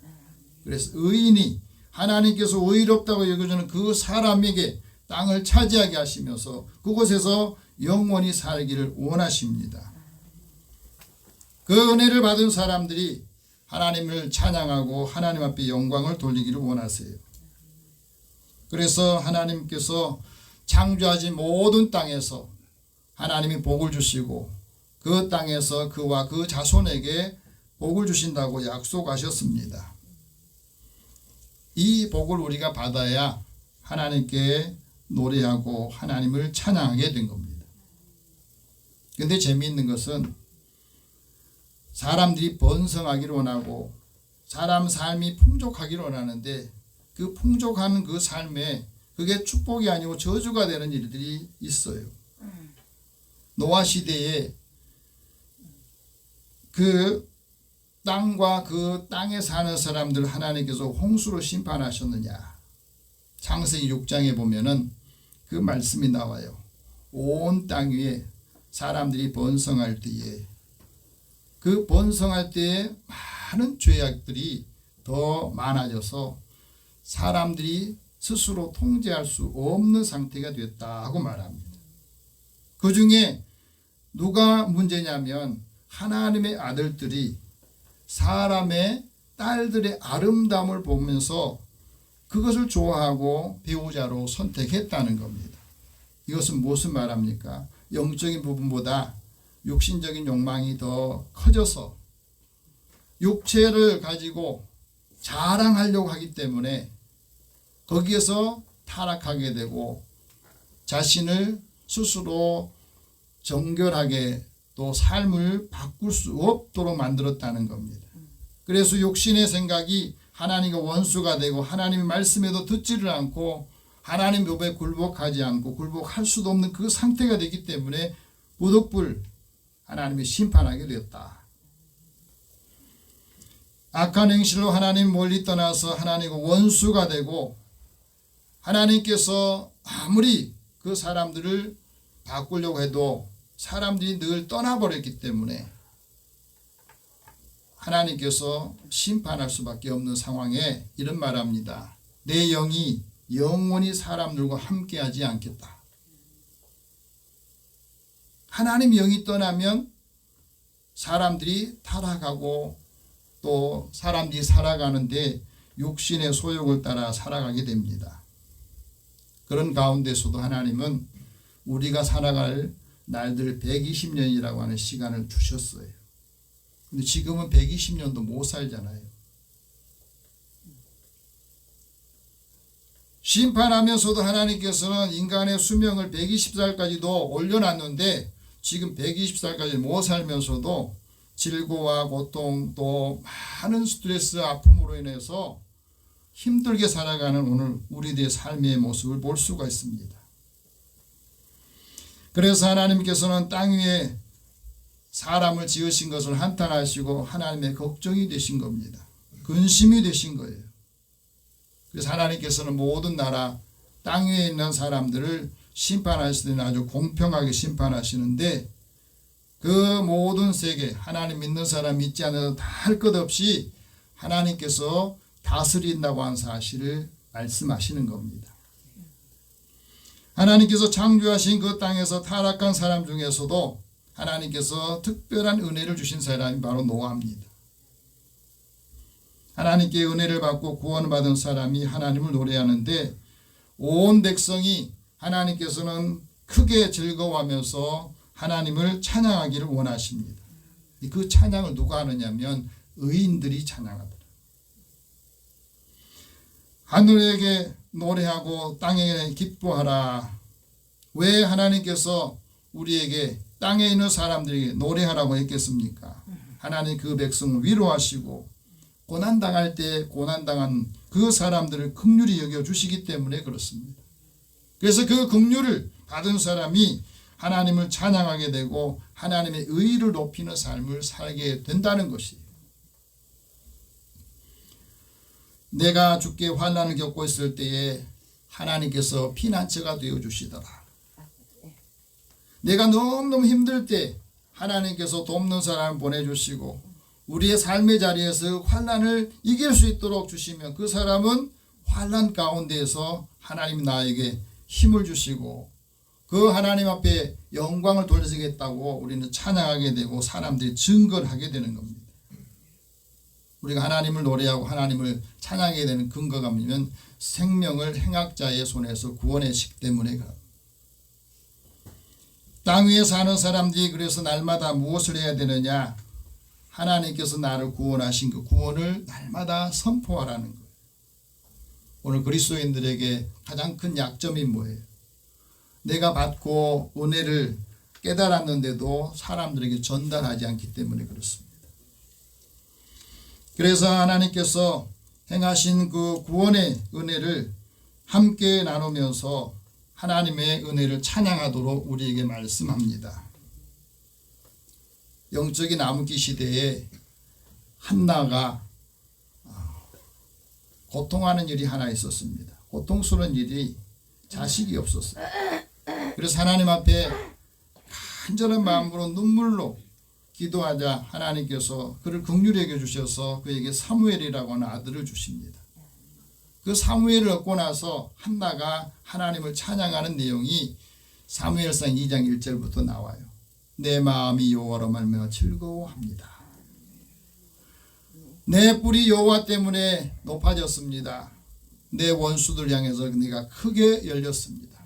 그래서 의인이 하나님께서 의롭다고 여겨주는 그 사람에게 땅을 차지하게 하시면서 그곳에서 영원히 살기를 원하십니다. 그 은혜를 받은 사람들이 하나님을 찬양하고 하나님 앞에 영광을 돌리기를 원하세요. 그래서 하나님께서 창조하신 모든 땅에서 하나님이 복을 주시고 그 땅에서 그와 그 자손에게 복을 주신다고 약속하셨습니다. 이 복을 우리가 받아야 하나님께 노래하고 하나님을 찬양하게 된 겁니다. 그런데 재미있는 것은 사람들이 번성하기를 원하고 사람 삶이 풍족하기를 원하는데 그 풍족한 그 삶에 그게 축복이 아니고 저주가 되는 일들이 있어요. 노아 시대에 그 땅과 그 땅에 사는 사람들 하나님께서 홍수로 심판하셨느냐? 창세기 6장에 보면은 그 말씀이 나와요. 온 땅 위에 사람들이 번성할 때에, 그 번성할 때에 많은 죄악들이 더 많아져서 사람들이 스스로 통제할 수 없는 상태가 됐다고 말합니다. 그 중에 누가 문제냐면 하나님의 아들들이 사람의 딸들의 아름다움을 보면서 그것을 좋아하고 배우자로 선택했다는 겁니다. 이것은 무슨 말합니까? 영적인 부분보다 육신적인 욕망이 더 커져서 육체를 가지고 자랑하려고 하기 때문에 거기에서 타락하게 되고 자신을 스스로 정결하게 또 삶을 바꿀 수 없도록 만들었다는 겁니다. 그래서 욕심의 생각이 하나님과 원수가 되고 하나님의 말씀에도 듣지를 않고 하나님 법에 굴복하지 않고 굴복할 수도 없는 그 상태가 되기 때문에 부득불 하나님이 심판하게 되었다. 악한 행실로 하나님 멀리 떠나서 하나님과 원수가 되고 하나님께서 아무리 그 사람들을 바꾸려고 해도 사람들이 늘 떠나버렸기 때문에 하나님께서 심판할 수밖에 없는 상황에 이런 말합니다. 내 영이 영원히 사람들과 함께하지 않겠다. 하나님 영이 떠나면 사람들이 타락하고 또 사람들이 살아가는데 육신의 소욕을 따라 살아가게 됩니다. 그런 가운데서도 하나님은 우리가 살아갈 날들 120년이라고 하는 시간을 주셨어요. 근데 지금은 120년도 못 살잖아요. 심판하면서도 하나님께서는 인간의 수명을 120살까지도 올려놨는데 지금 120살까지 못 살면서도 질고와 고통 또 많은 스트레스 아픔으로 인해서 힘들게 살아가는 오늘 우리들의 삶의 모습을 볼 수가 있습니다. 그래서 하나님께서는 땅 위에 사람을 지으신 것을 한탄하시고 하나님의 걱정이 되신 겁니다. 근심이 되신 거예요. 그래서 하나님께서는 모든 나라 땅 위에 있는 사람들을 심판하실 때는 아주 공평하게 심판하시는데 그 모든 세계 하나님 믿는 사람 믿지 않는 다 할 것 없이 하나님께서 다스린다고 한 사실을 말씀하시는 겁니다. 하나님께서 창조하신 그 땅에서 타락한 사람 중에서도 하나님께서 특별한 은혜를 주신 사람이 바로 노아입니다. 하나님께 은혜를 받고 구원을 받은 사람이 하나님을 노래하는데 온 백성이 하나님께서는 크게 즐거워하면서 하나님을 찬양하기를 원하십니다. 그 찬양을 누가 하느냐면 의인들이 찬양하더라. 하늘에게 노래하고 땅에 기뻐하라. 왜 하나님께서 우리에게 땅에 있는 사람들에게 노래하라고 했겠습니까? 하나님 그 백성을 위로하시고 고난당할 때 고난당한 그 사람들을 긍휼히 여겨주시기 때문에 그렇습니다. 그래서 그 긍휼을 받은 사람이 하나님을 찬양하게 되고 하나님의 의를 높이는 삶을 살게 된다는 것이에요. 내가 죽게 환난을 겪고 있을 때에 하나님께서 피난처가 되어주시더라. 내가 너무너무 힘들 때 하나님께서 돕는 사람을 보내주시고 우리의 삶의 자리에서 환난을 이길 수 있도록 주시면 그 사람은 환난 가운데에서 하나님 나에게 힘을 주시고 그 하나님 앞에 영광을 돌리시겠다고 우리는 찬양하게 되고 사람들이 증거를 하게 되는 겁니다. 우리가 하나님을 노래하고 하나님을 찬양하게 되는 근거가 뭐냐면 생명을 행악자의 손에서 구원해주시기 때문에 그럽니다. 땅 위에 사는 사람들이 그래서 날마다 무엇을 해야 되느냐? 하나님께서 나를 구원하신 그 구원을 날마다 선포하라는 거예요. 오늘 그리스도인들에게 가장 큰 약점이 뭐예요? 내가 받고 은혜를 깨달았는데도 사람들에게 전달하지 않기 때문에 그렇습니다. 그래서 하나님께서 행하신 그 구원의 은혜를 함께 나누면서 하나님의 은혜를 찬양하도록 우리에게 말씀합니다. 영적인 암흑기 시대에 한나가 고통하는 일이 하나 있었습니다. 고통스러운 일이 자식이 없었어요. 그래서 하나님 앞에 간절한 마음으로 눈물로 기도하자 하나님께서 그를 긍휼히 여겨 주셔서 그에게 사무엘이라고 하는 아들을 주십니다. 그 사무엘을 얻고 나서 한나가 하나님을 찬양하는 내용이 사무엘상 2장 1절부터 나와요. 내 마음이 여호와로 말미암아 즐거워합니다. 내 뿔이 여호와 때문에 높아졌습니다. 내 원수들 향해서 내가 크게 열렸습니다.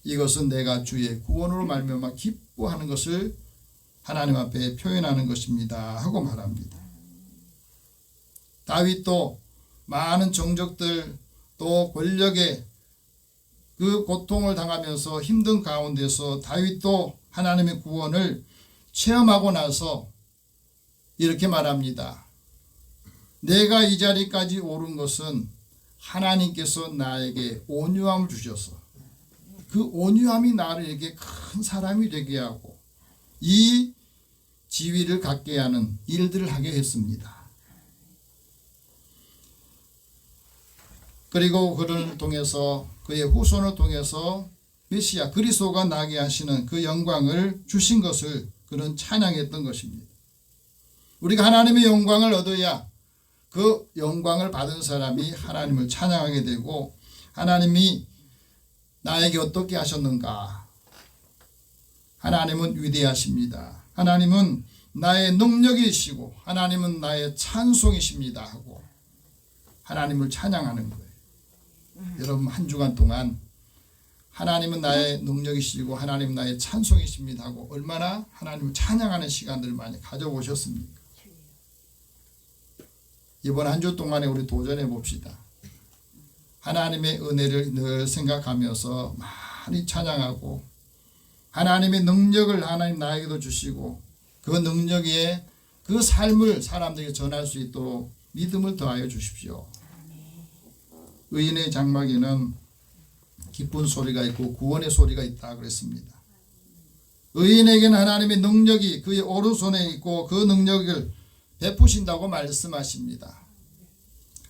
이것은 내가 주의 구원으로 말미암아 기뻐하는 것을 하나님 앞에 표현하는 것입니다 하고 말합니다. 다윗도 많은 정적들 또 권력의 그 고통을 당하면서 힘든 가운데서 다윗도 하나님의 구원을 체험하고 나서 이렇게 말합니다. 내가 이 자리까지 오른 것은 하나님께서 나에게 온유함을 주셔서 그 온유함이 나를 이렇게 큰 사람이 되게 하고 이 지위를 갖게 하는 일들을 하게 했습니다. 그리고 그를 통해서 그의 후손을 통해서 메시아 그리스도가 나게 하시는 그 영광을 주신 것을 그는 찬양했던 것입니다. 우리가 하나님의 영광을 얻어야 그 영광을 받은 사람이 하나님을 찬양하게 되고 하나님이 나에게 어떻게 하셨는가? 하나님은 위대하십니다. 하나님은 나의 능력이시고 하나님은 나의 찬송이십니다 하고 하나님을 찬양하는 거예요. 여러분 한 주간 동안 하나님은 나의 능력이시고 하나님은 나의 찬송이십니다 하고 얼마나 하나님을 찬양하는 시간들을 많이 가져보셨습니까? 이번 한 주 동안에 우리 도전해 봅시다. 하나님의 은혜를 늘 생각하면서 많이 찬양하고 하나님의 능력을 하나님 나에게도 주시고 그 능력에 그 삶을 사람들에게 전할 수 있도록 믿음을 더하여 주십시오. 의인의 장막에는 기쁜 소리가 있고 구원의 소리가 있다 그랬습니다. 의인에게는 하나님의 능력이 그의 오른손에 있고 그 능력을 베푸신다고 말씀하십니다.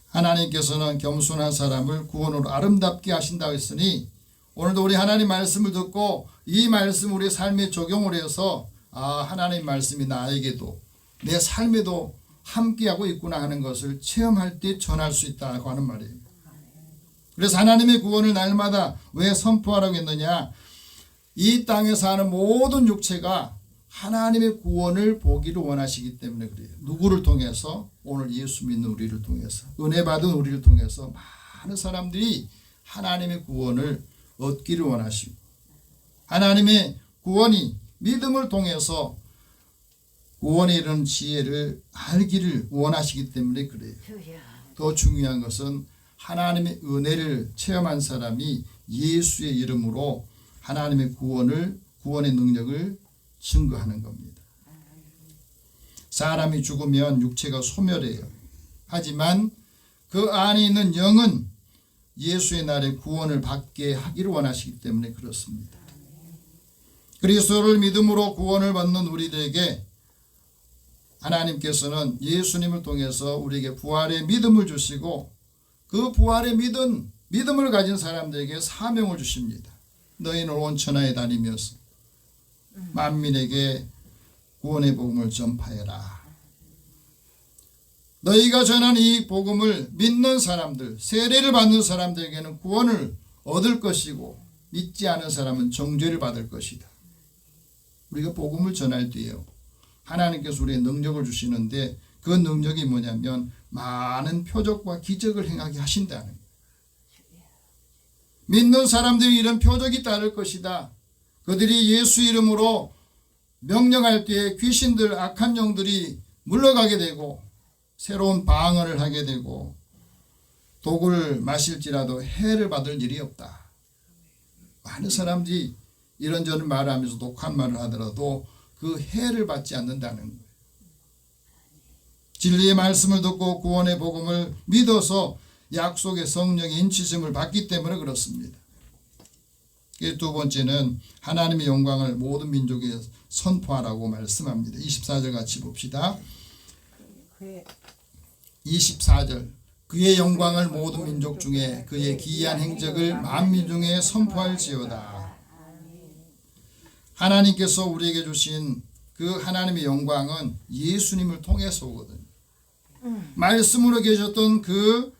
하나님께서는 겸손한 사람을 구원으로 아름답게 하신다고 했으니 오늘도 우리 하나님 말씀을 듣고 이 말씀 우리 삶에 적용을 해서 하나님 말씀이 나에게도 내 삶에도 함께하고 있구나 하는 것을 체험할 때 전할 수 있다고 하는 말이에요. 그래서 하나님의 구원을 날마다 왜 선포하라고 했느냐? 이 땅에 사는 모든 육체가 하나님의 구원을 보기를 원하시기 때문에 그래요. 누구를 통해서? 오늘 예수 믿는 우리를 통해서 은혜 받은 우리를 통해서 많은 사람들이 하나님의 구원을 얻기를 원하시고 하나님의 구원이 믿음을 통해서 구원에 이르는 지혜를 알기를 원하시기 때문에 그래요. 더 중요한 것은 하나님의 은혜를 체험한 사람이 예수의 이름으로 하나님의 구원의 능력을 증거하는 겁니다. 사람이 죽으면 육체가 소멸해요. 하지만 그 안에 있는 영은 예수의 날에 구원을 받게 하기를 원하시기 때문에 그렇습니다. 그리스도를 믿음으로 구원을 받는 우리들에게 하나님께서는 예수님을 통해서 우리에게 부활의 믿음을 주시고 그 부활의 믿음을 가진 사람들에게 사명을 주십니다. 너희는 온 천하에 다니면서 만민에게 구원의 복음을 전파해라. 너희가 전한 이 복음을 믿는 사람들, 세례를 받는 사람들에게는 구원을 얻을 것이고 믿지 않은 사람은 정죄를 받을 것이다. 우리가 복음을 전할 때요, 하나님께서 우리의 능력을 주시는데 그 능력이 뭐냐면 많은 표적과 기적을 행하게 하신다는 거예요. 믿는 사람들이 이런 표적이 따를 것이다. 그들이 예수 이름으로 명령할 때에 귀신들, 악한 영들이 물러가게 되고 새로운 방언을 하게 되고 독을 마실지라도 해를 받을 일이 없다. 많은 사람들이 이런저런 말을 하면서 독한 말을 하더라도 그 해를 받지 않는다는 거예요. 진리의 말씀을 듣고 구원의 복음을 믿어서 약속의 성령의 인치심을 받기 때문에 그렇습니다. 두 번째는 하나님의 영광을 모든 민족에 선포하라고 말씀합니다. 24절 같이 봅시다. 24절 그의 영광을 모든 민족 중에 그의 기이한 행적을 만민 중에 선포할지어다. 하나님께서 우리에게 주신 그 하나님의 영광은 예수님을 통해서 오거든요. 말씀으로 계셨던 그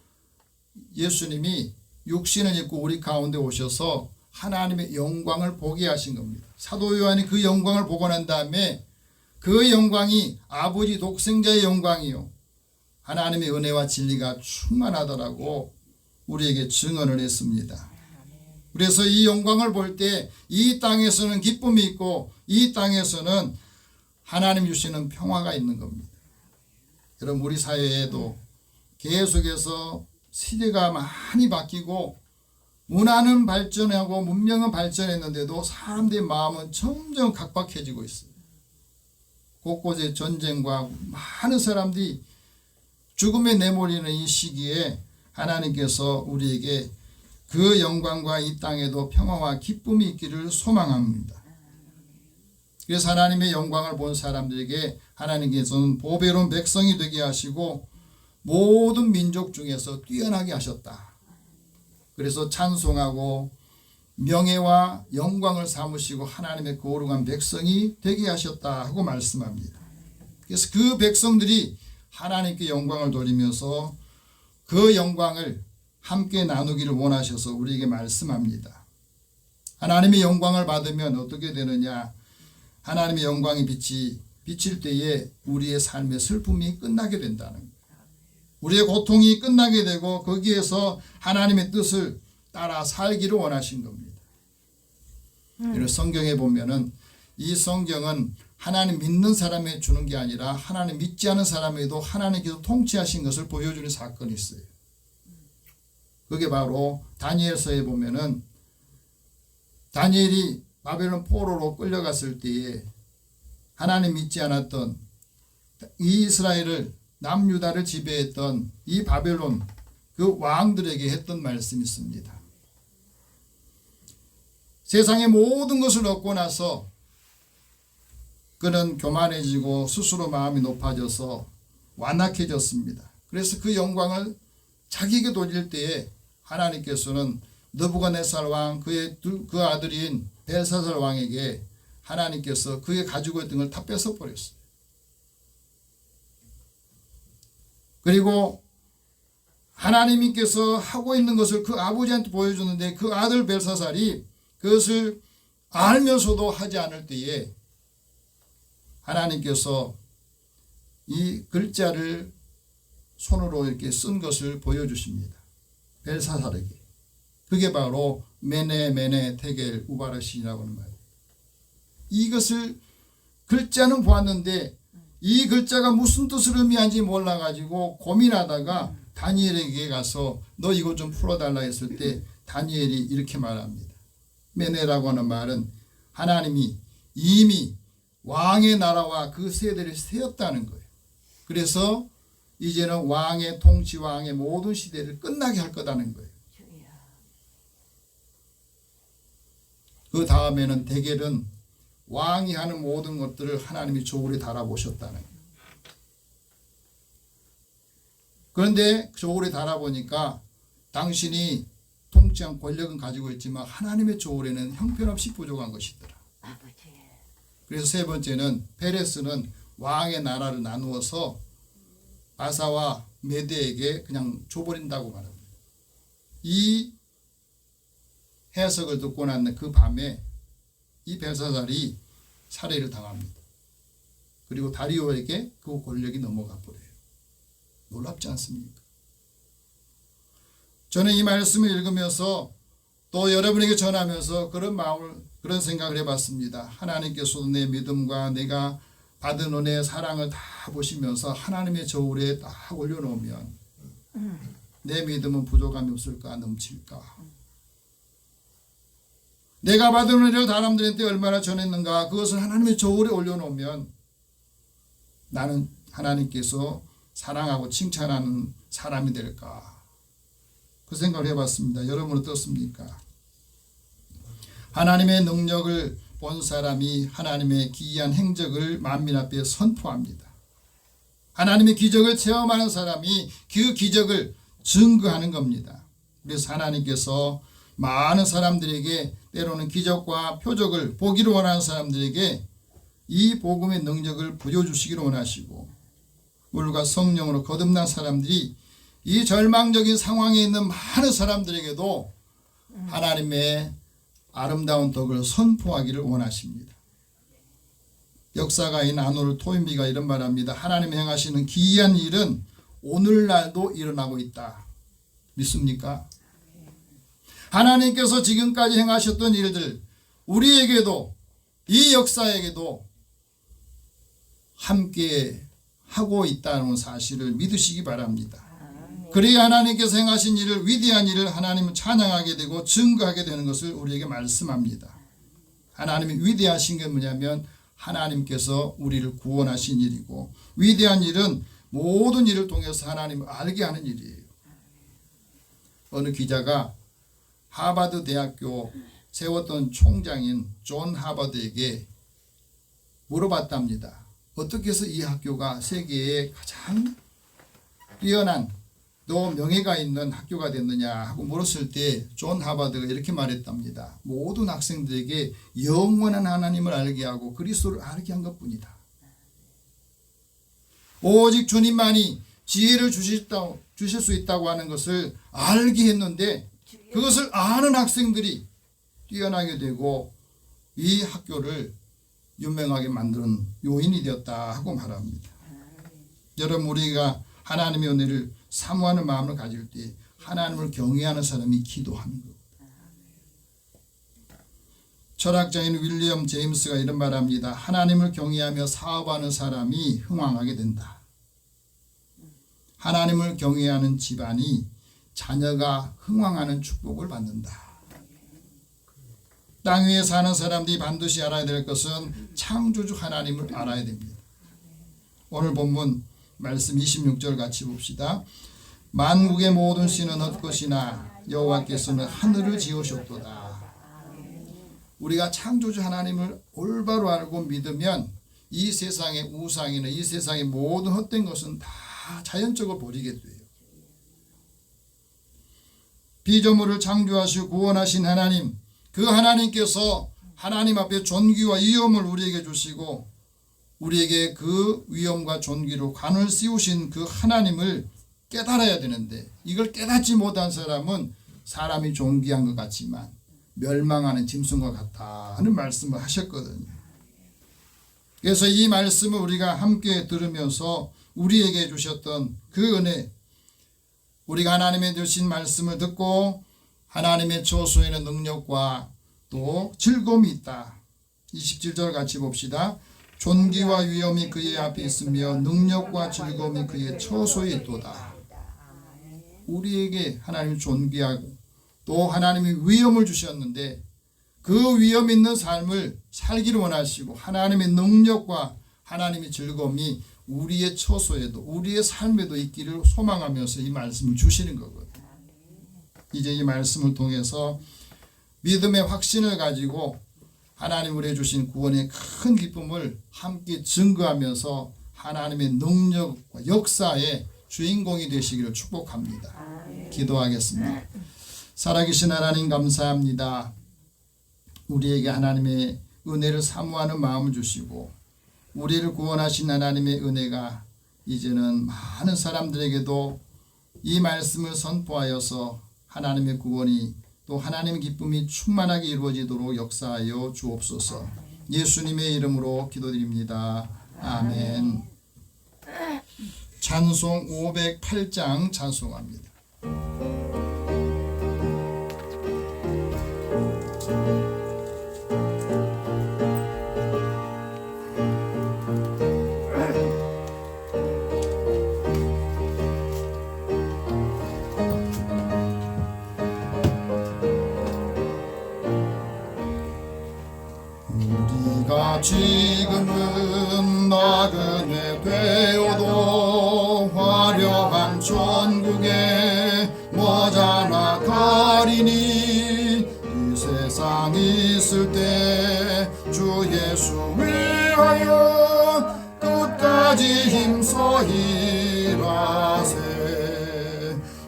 예수님이 육신을 입고 우리 가운데 오셔서 하나님의 영광을 보게 하신 겁니다. 사도 요한이 그 영광을 보고 난 다음에 그 영광이 아버지 독생자의 영광이요 하나님의 은혜와 진리가 충만하더라고 우리에게 증언을 했습니다. 그래서 이 영광을 볼 때 이 땅에서는 기쁨이 있고 이 땅에서는 하나님 주시는 평화가 있는 겁니다. 여러분 우리 사회에도 계속해서 시대가 많이 바뀌고 문화는 발전하고 문명은 발전했는데도 사람들의 마음은 점점 각박해지고 있어요. 곳곳에 전쟁과 많은 사람들이 죽음에 내몰리는 이 시기에 하나님께서 우리에게 그 영광과 이 땅에도 평화와 기쁨이 있기를 소망합니다. 그래서 하나님의 영광을 본 사람들에게 하나님께서는 보배로운 백성이 되게 하시고 모든 민족 중에서 뛰어나게 하셨다. 그래서 찬송하고 명예와 영광을 삼으시고 하나님의 거룩한 백성이 되게 하셨다 하고 말씀합니다. 그래서 그 백성들이 하나님께 영광을 돌리면서 그 영광을 함께 나누기를 원하셔서 우리에게 말씀합니다. 하나님의 영광을 받으면 어떻게 되느냐? 하나님의 영광의 빛이 비칠 때에 우리의 삶의 슬픔이 끝나게 된다는 거예요. 우리의 고통이 끝나게 되고 거기에서 하나님의 뜻을 따라 살기를 원하신 겁니다. 이런 성경에 보면은 이 성경은 하나님 믿는 사람에 주는 게 아니라 하나님 믿지 않은 사람에도 하나님께서 통치하신 것을 보여주는 사건이 있어요. 그게 바로 다니엘서에 보면은 다니엘이 바벨론 포로로 끌려갔을 때에 하나님 믿지 않았던 이 이스라엘을 남유다를 지배했던 이 바벨론 그 왕들에게 했던 말씀이 있습니다. 세상의 모든 것을 얻고 나서 그는 교만해지고 스스로 마음이 높아져서 완악해졌습니다. 그래서 그 영광을 자기에게 돌릴 때에 하나님께서는 느부갓네살 왕 그 아들인 벨사살 왕에게 하나님께서 그의 가지고 있던 걸 다 뺏어버렸어요. 그리고 하나님께서 하고 있는 것을 그 아버지한테 보여주는데 그 아들 벨사살이 그것을 알면서도 하지 않을 때에 하나님께서 이 글자를 손으로 이렇게 쓴 것을 보여주십니다. 벨사살에게. 그게 바로 메네 메네 테겔 우바르신이라고 하는 말이에요. 이것을 글자는 보았는데 이 글자가 무슨 뜻을 의미하는지 몰라가지고 고민하다가 다니엘에게 가서 너 이거 좀 풀어달라 했을 때 다니엘이 이렇게 말합니다. 메네라고 하는 말은 하나님이 이미 왕의 나라와 그 세대를 세웠다는 거예요. 그래서 이제는 왕의 통치, 왕의 모든 시대를 끝나게 할 거다는 거예요. 그 다음에는 대겔은 왕이 하는 모든 것들을 하나님이 조울에 달아보셨다는 거예요. 그런데 조울에 달아보니까 당신이 통치한 권력은 가지고 있지만 하나님의 조울에는 형편없이 부족한 것이더라. 그래서 세 번째는 페레스는 왕의 나라를 나누어서 바사와 메대에게 그냥 줘버린다고 말합니다. 이 해석을 듣고 난 그 밤에 이 벨사살이 살해를 당합니다. 그리고 다리오에게 그 권력이 넘어가 버려요. 놀랍지 않습니까? 저는 이 말씀을 읽으면서 또 여러분에게 전하면서 그런 생각을 해봤습니다. 하나님께서도 내 믿음과 내가 받은 은혜의 사랑을 다 보시면서 하나님의 저울에 딱 올려놓으면 내 믿음은 부족함이 없을까 넘칠까? 내가 받은 은혜를 사람들한테 얼마나 전했는가 그것을 하나님의 저울에 올려놓으면 나는 하나님께서 사랑하고 칭찬하는 사람이 될까? 그 생각을 해봤습니다. 여러분은 어떻습니까? 하나님의 능력을 본 사람이 하나님의 기이한 행적을 만민 앞에 선포합니다. 하나님의 기적을 체험하는 사람이 그 기적을 증거하는 겁니다. 그래서 하나님께서 많은 사람들에게 때로는 기적과 표적을 보기를 원하는 사람들에게 이 복음의 능력을 부여주시기를 원하시고, 물과 성령으로 거듭난 사람들이 이 절망적인 상황에 있는 많은 사람들에게도 하나님의 아름다운 덕을 선포하기를 원하십니다. 역사가인 아놀 토인비가 이런 말합니다. 하나님이 행하시는 기이한 일은 오늘날도 일어나고 있다. 믿습니까? 하나님께서 지금까지 행하셨던 일들, 우리에게도, 이 역사에게도 함께 하고 있다는 사실을 믿으시기 바랍니다. 그래야 하나님께서 행하신 일을, 위대한 일을 하나님을 찬양하게 되고 증거하게 되는 것을 우리에게 말씀합니다. 하나님이 위대하신 게 뭐냐면 하나님께서 우리를 구원하신 일이고, 위대한 일은 모든 일을 통해서 하나님을 알게 하는 일이에요. 어느 기자가 하버드 대학교 세웠던 총장인 존 하버드에게 물어봤답니다. 어떻게 해서 이 학교가 세계에 가장 뛰어난 또 명예가 있는 학교가 됐느냐 하고 물었을 때 존 하버드가 이렇게 말했답니다. 모든 학생들에게 영원한 하나님을 알게 하고 그리스도를 알게 한 것뿐이다. 오직 주님만이 지혜를 주실 수 있다고 하는 것을 알게 했는데, 그것을 아는 학생들이 뛰어나게 되고 이 학교를 유명하게 만드는 요인이 되었다 하고 말합니다. 여러분, 우리가 하나님의 은혜를 사모하는 마음을 가질 때 하나님을 경외하는 사람이 기도하는 것. 철학자인 윌리엄 제임스가 이런 말합니다. 하나님을 경외하며 사업하는 사람이 흥왕하게 된다. 하나님을 경외하는 집안이 자녀가 흥왕하는 축복을 받는다. 땅 위에 사는 사람들이 반드시 알아야 될 것은 창조주 하나님을 알아야 됩니다. 오늘 본문 말씀 26절 같이 봅시다. 만국의 모든 씨는 헛것이나 여호와께서는 하늘을 지으셨도다. 우리가 창조주 하나님을 올바로 알고 믿으면 이 세상의 우상이나 이 세상의 모든 헛된 것은 다 자연적으로 버리게 돼요. 피조물을 창조하시고 구원하신 하나님, 그 하나님께서 하나님 앞에 존귀와 위엄을 우리에게 주시고 우리에게 그 위엄과 존귀로 관을 씌우신 그 하나님을 깨달아야 되는데, 이걸 깨닫지 못한 사람은 사람이 존귀한 것 같지만 멸망하는 짐승과 같다 하는 말씀을 하셨거든요. 그래서 이 말씀을 우리가 함께 들으면서 우리에게 주셨던 그 은혜, 우리가 하나님의 주신 말씀을 듣고 하나님의 처소에는 능력과 또 즐거움이 있다. 27절 같이 봅시다. 존귀와 위엄이 그의 앞에 있으며 능력과 즐거움이 그의 처소에 있도다. 우리에게 하나님이 존귀하고 또 하나님이 위엄을 주셨는데 그 위엄 있는 삶을 살기를 원하시고 하나님의 능력과 하나님의 즐거움이 우리의 처소에도 우리의 삶에도 있기를 소망하면서 이 말씀을 주시는 거거든요. 이제 이 말씀을 통해서 믿음의 확신을 가지고 하나님 우리에게 주신 구원의 큰 기쁨을 함께 증거하면서 하나님의 능력과 역사의 주인공이 되시기를 축복합니다. 기도하겠습니다. 살아계신 하나님 감사합니다. 우리에게 하나님의 은혜를 사모하는 마음을 주시고 우리를 구원하신 하나님의 은혜가 이제는 많은 사람들에게도 이 말씀을 선포하여서 하나님의 구원이 또 하나님의 기쁨이 충만하게 이루어지도록 역사하여 주옵소서. 예수님의 이름으로 기도드립니다. 아멘. 찬송 508장 찬송합니다. 우리가 지금은 나그네 되어도 화려한 천국에 머자나 가리니 이 세상 있을 때 주 예수 위하여 끝 끝까지 힘써 일하세.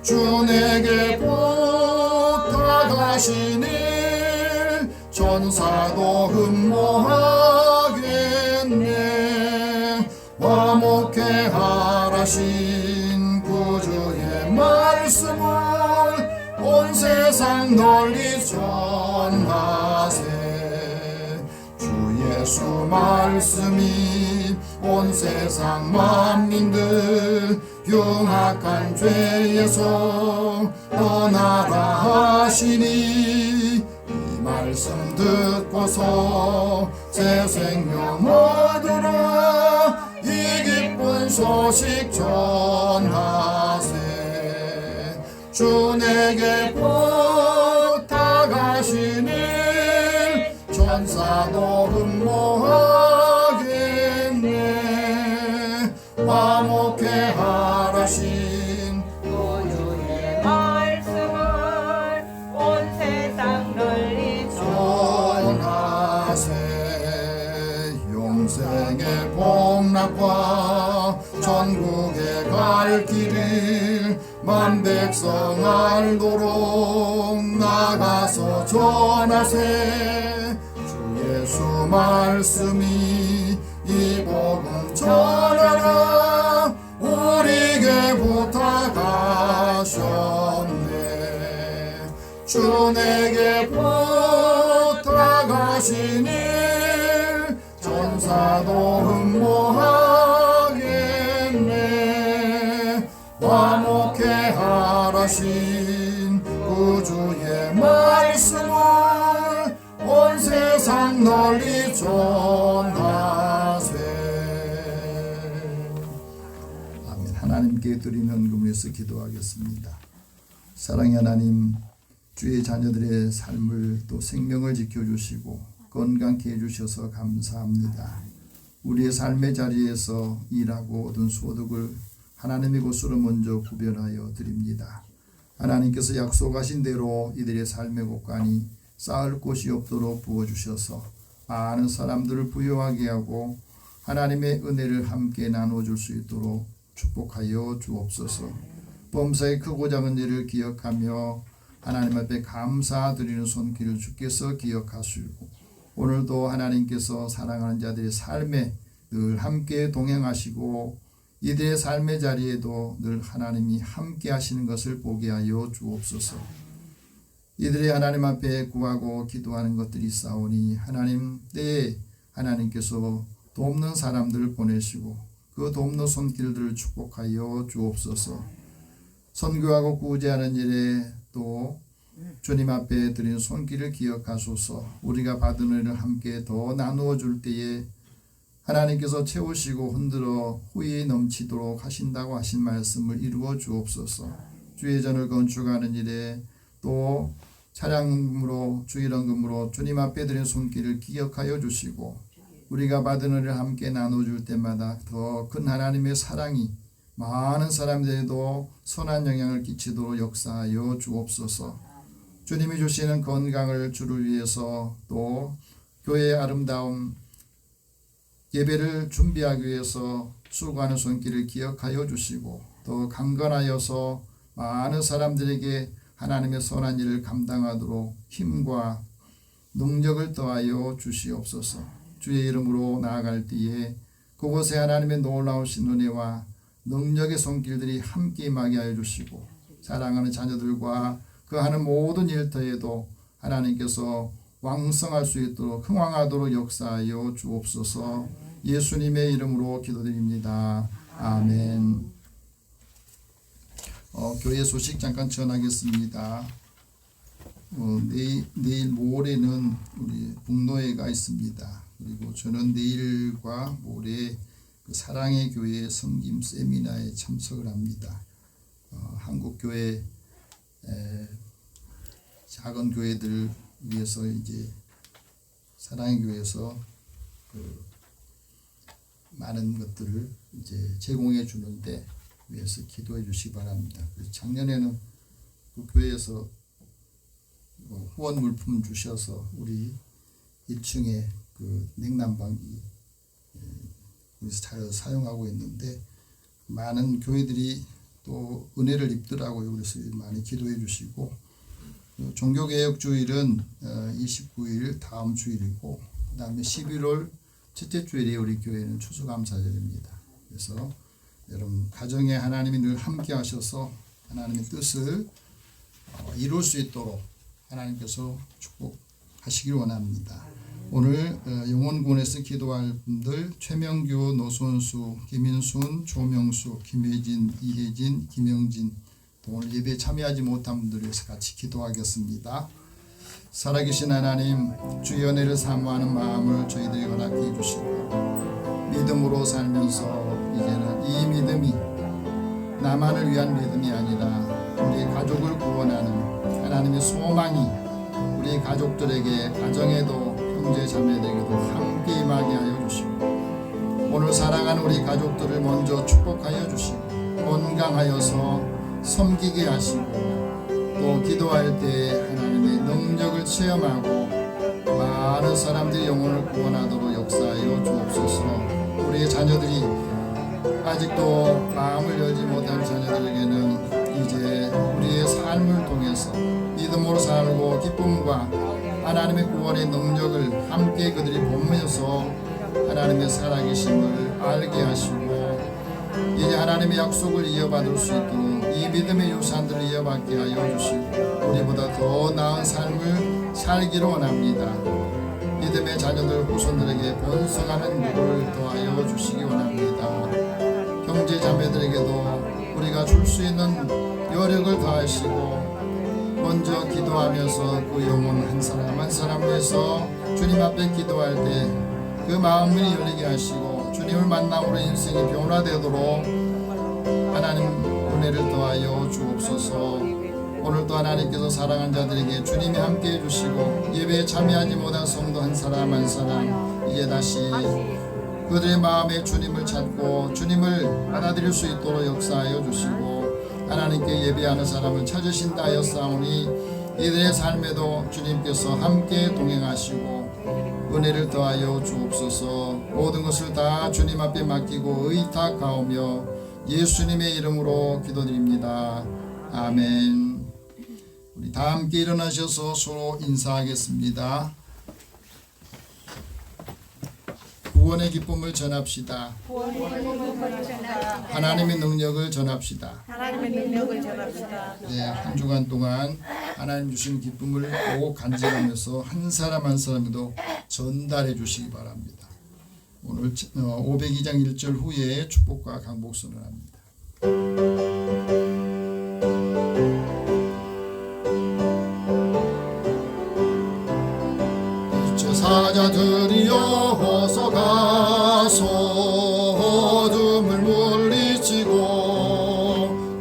주 내게 부탁하신 일 천사도 흠모하겠네. 화목해 하라신 구주의 말씀을 온 세상 널리 전하세. 주 예수 말씀이 온 세상 만민들 흉악한 죄에서 떠나라 하시니, 이 말씀 듣고서 새 생명 얻으라 이 기쁜 소식 전하세. 주 내게 부탁하신 일 천사도 흠모하겠네. 화목해 하라신 구주의 말씀을 온 세상 널리 전하세. 영생의 복락과 천국에 갈 길을 만 백성 알도록 나가서 전하세. 주 예수 말씀이 이 복음 전하라 우리에게 부탁하셨네. 주 내게 부탁하신 일 천사도 흠모하겠네. 화목해 하라신 구주의 말씀을 온 세상 널리 전하세. 아멘. 하나님께 드리는 금에서 기도하겠습니다. 사랑의 하나님, 주의 자녀들의 삶을 또 생명을 지켜주시고 건강케 해주셔서 감사합니다. 우리의 삶의 자리에서 일하고 얻은 소득을 하나님의 것으로 먼저 구별하여 드립니다. 하나님께서 약속하신 대로 이들의 삶의 곳간이 쌓을 곳이 없도록 부어주셔서 많은 사람들을 부유하게 하고 하나님의 은혜를 함께 나눠줄 수 있도록 축복하여 주옵소서. 범사의 크고 작은 일을 기억하며 하나님 앞에 감사드리는 손길을 주께서 기억하시고 오늘도 하나님께서 사랑하는 자들의 삶에 늘 함께 동행하시고 이들의 삶의 자리에도 늘 하나님이 함께 하시는 것을 보게 하여 주옵소서. 이들이 하나님 앞에 구하고 기도하는 것들이 있사오니 하나님 때에 하나님께서 돕는 사람들을 보내시고 그 돕는 손길들을 축복하여 주옵소서. 선교하고 구제하는 일에 또 주님 앞에 드린 손길을 기억하소서. 우리가 받은 은혜를 함께 더 나누어 줄 때에 하나님께서 채우시고 흔들어 후에 넘치도록 하신다고 하신 말씀을 이루어 주옵소서. 주의 전을 건축하는 일에 또 차량금으로 주일원금으로 주님 앞에 드린 손길을 기억하여 주시고 우리가 받은 은혜를 함께 나눠줄 때마다 더 큰 하나님의 사랑이 많은 사람들에도 선한 영향을 끼치도록 역사하여 주옵소서. 주님이 주시는 건강을 주를 위해서 또 교회의 아름다운 예배를 준비하기 위해서 수고하는 손길을 기억하여 주시고 또 강건하여서 많은 사람들에게 하나님의 선한 일을 감당하도록 힘과 능력을 더하여 주시옵소서. 주의 이름으로 나아갈 때에 그곳에 하나님의 놀라우신 은혜와 능력의 손길들이 함께 임하게 하여 주시고 사랑하는 자녀들과 그 하는 모든 일터에도 하나님께서 왕성할 수 있도록 흥왕하도록 역사하여 주옵소서. 예수님의 이름으로 기도드립니다. 아멘. 교회 소식 잠깐 전하겠습니다. 내일 모레는 우리 북노회가 있습니다. 그리고 저는 내일과 모레 그 사랑의 교회 섬김 세미나에 참석을 합니다. 한국 교회 작은 교회들 위해서 이제 사랑의 교회에서 그 많은 것들을 이제 제공해 주는데 위해서 기도해 주시기 바랍니다. 작년에는 그 교회에서 후원 물품 주셔서 우리 1층에 그 냉난방기 잘 사용하고 있는데 많은 교회들이 또 은혜를 입더라고요. 그래서 많이 기도해 주시고 종교개혁주일은 29일 다음 주일이고 그 다음에 11월 첫째 주일이 우리 교회는 추수감사절입니다. 그래서 여러분 가정에 하나님이 늘 함께 하셔서 하나님의 뜻을 이룰 수 있도록 하나님께서 축복하시길 원합니다. 오늘 영원군에서 기도할 분들 최명규, 노선수, 김인순, 조명수, 김혜진, 이혜진, 김영진 또 오늘 예배에 참여하지 못한 분들 위해서 같이 기도하겠습니다. 살아계신 하나님, 주의 은혜를 사모하는 마음을 저희들이 허락해 주시고 믿음으로 살면서 이제는 이 믿음이 나만을 위한 믿음이 아니라 우리 가족을 구원하는 하나님의 소망이 우리 가족들에게 가정에도 형제 자매들에게도 함께 임하게 하여 주시고 오늘 사랑하는 우리 가족들을 먼저 축복하여 주시고 건강하여서 섬기게 하시고 또 기도할 때 하나님의 능력을 체험하고 많은 사람들이 영혼을 구원하도록 역사하여 주옵소서. 우리의 자녀들이 아직도 마음을 열지 못한 자녀들에게는 이제 우리의 삶을 통해서 믿음으로 살고 기쁨과 하나님의 구원의 능력을 함께 그들이 보면서 하나님의 살아계심을 알게 하시고 이제 하나님의 약속을 이어받을 수 있도록 이 믿음의 유산들을 이어받게 하여 주시고 우리보다 더 나은 삶을 살기를 원합니다. 믿음의 자녀들 후손들에게 번성하는 복을 더하여 주시기 원합니다. 형제 자매들에게도 우리가 줄 수 있는 여력을 더하시고 먼저 기도하면서 그 영혼 한 사람 한 사람 위해서 주님 앞에 기도할 때 그 마음을 열리게 하시고 주님을 만남으로 인생이 변화되도록 하나님 은혜를 더하여 주옵소서. 오늘도 하나님께서 사랑한 자들에게 주님이 함께해 주시고 예배에 참여하지 못한 성도 한 사람 한 사람 이제 다시 그들의 마음에 주님을 찾고 주님을 받아들일 수 있도록 역사하여 주시고 하나님께 예배하는 사람을 찾으신다 하였사오니 이들의 삶에도 주님께서 함께 동행하시고 은혜를 더하여 주옵소서. 모든 것을 다 주님 앞에 맡기고 의탁하오며 예수님의 이름으로 기도드립니다. 아멘. 우리 다 함께 일어나셔서 서로 인사하겠습니다. 구원의 기쁨을 전합시다. 하나님의 능력을 전합시다. 네, 한 주간 동안 하나님 주신 기쁨을 꼭 간직하면서 한 사람 한 사람에도 전달해 주시기 바랍니다. 오늘 502장 1절 후에 축복과 강복선을 합니다. 사자들이여 어서 가서 어둠을 물리치고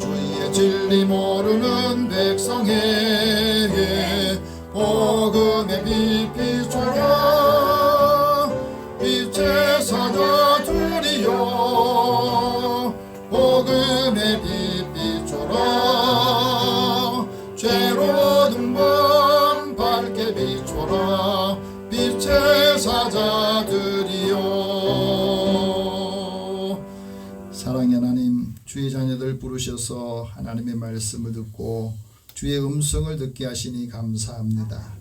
주의 진리 모르는 백성에게 복음의 빛 비춰라. 빛의 사자들이여 복음의 빛 비춰라. 죄로운 밤 밝게 비춰라. 빛의 사자들이여. 사랑의 하나님, 주의 자녀들 부르셔서 하나님의 말씀을 듣고 주의 음성을 듣게 하시니 감사합니다.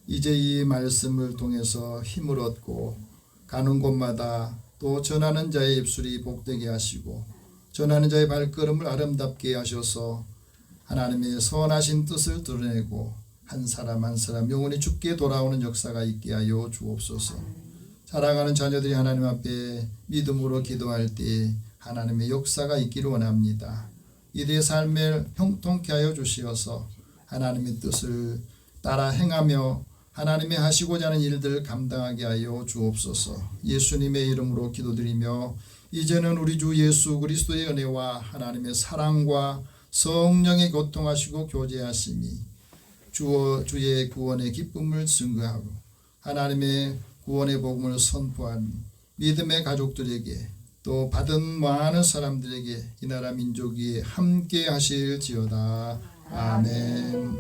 이제 이 말씀을 통해서 힘을 얻고 가는 곳마다 또 전하는 자의 입술이 복되게 하시고 전하는 자의 발걸음을 아름답게 하셔서 하나님의 선하신 뜻을 드러내고 한 사람 한 사람 영원히 주께 돌아오는 역사가 있게 하여 주옵소서. 사랑하는 자녀들이 하나님 앞에 믿음으로 기도할 때 하나님의 역사가 있기를 원합니다. 이들의 삶을 형통케 하여 주시어서 하나님의 뜻을 따라 행하며 하나님의 하시고자 하는 일들을 감당하게 하여 주옵소서. 예수님의 이름으로 기도드리며 이제는 우리 주 예수 그리스도의 은혜와 하나님의 사랑과 성령의 교통하시고 교제하심이 주의 구원의 기쁨을 증거하고 하나님의 구원의 복음을 선포한 믿음의 가족들에게 또 받은 많은 사람들에게 이 나라 민족 위에 함께 하실지어다. 아멘.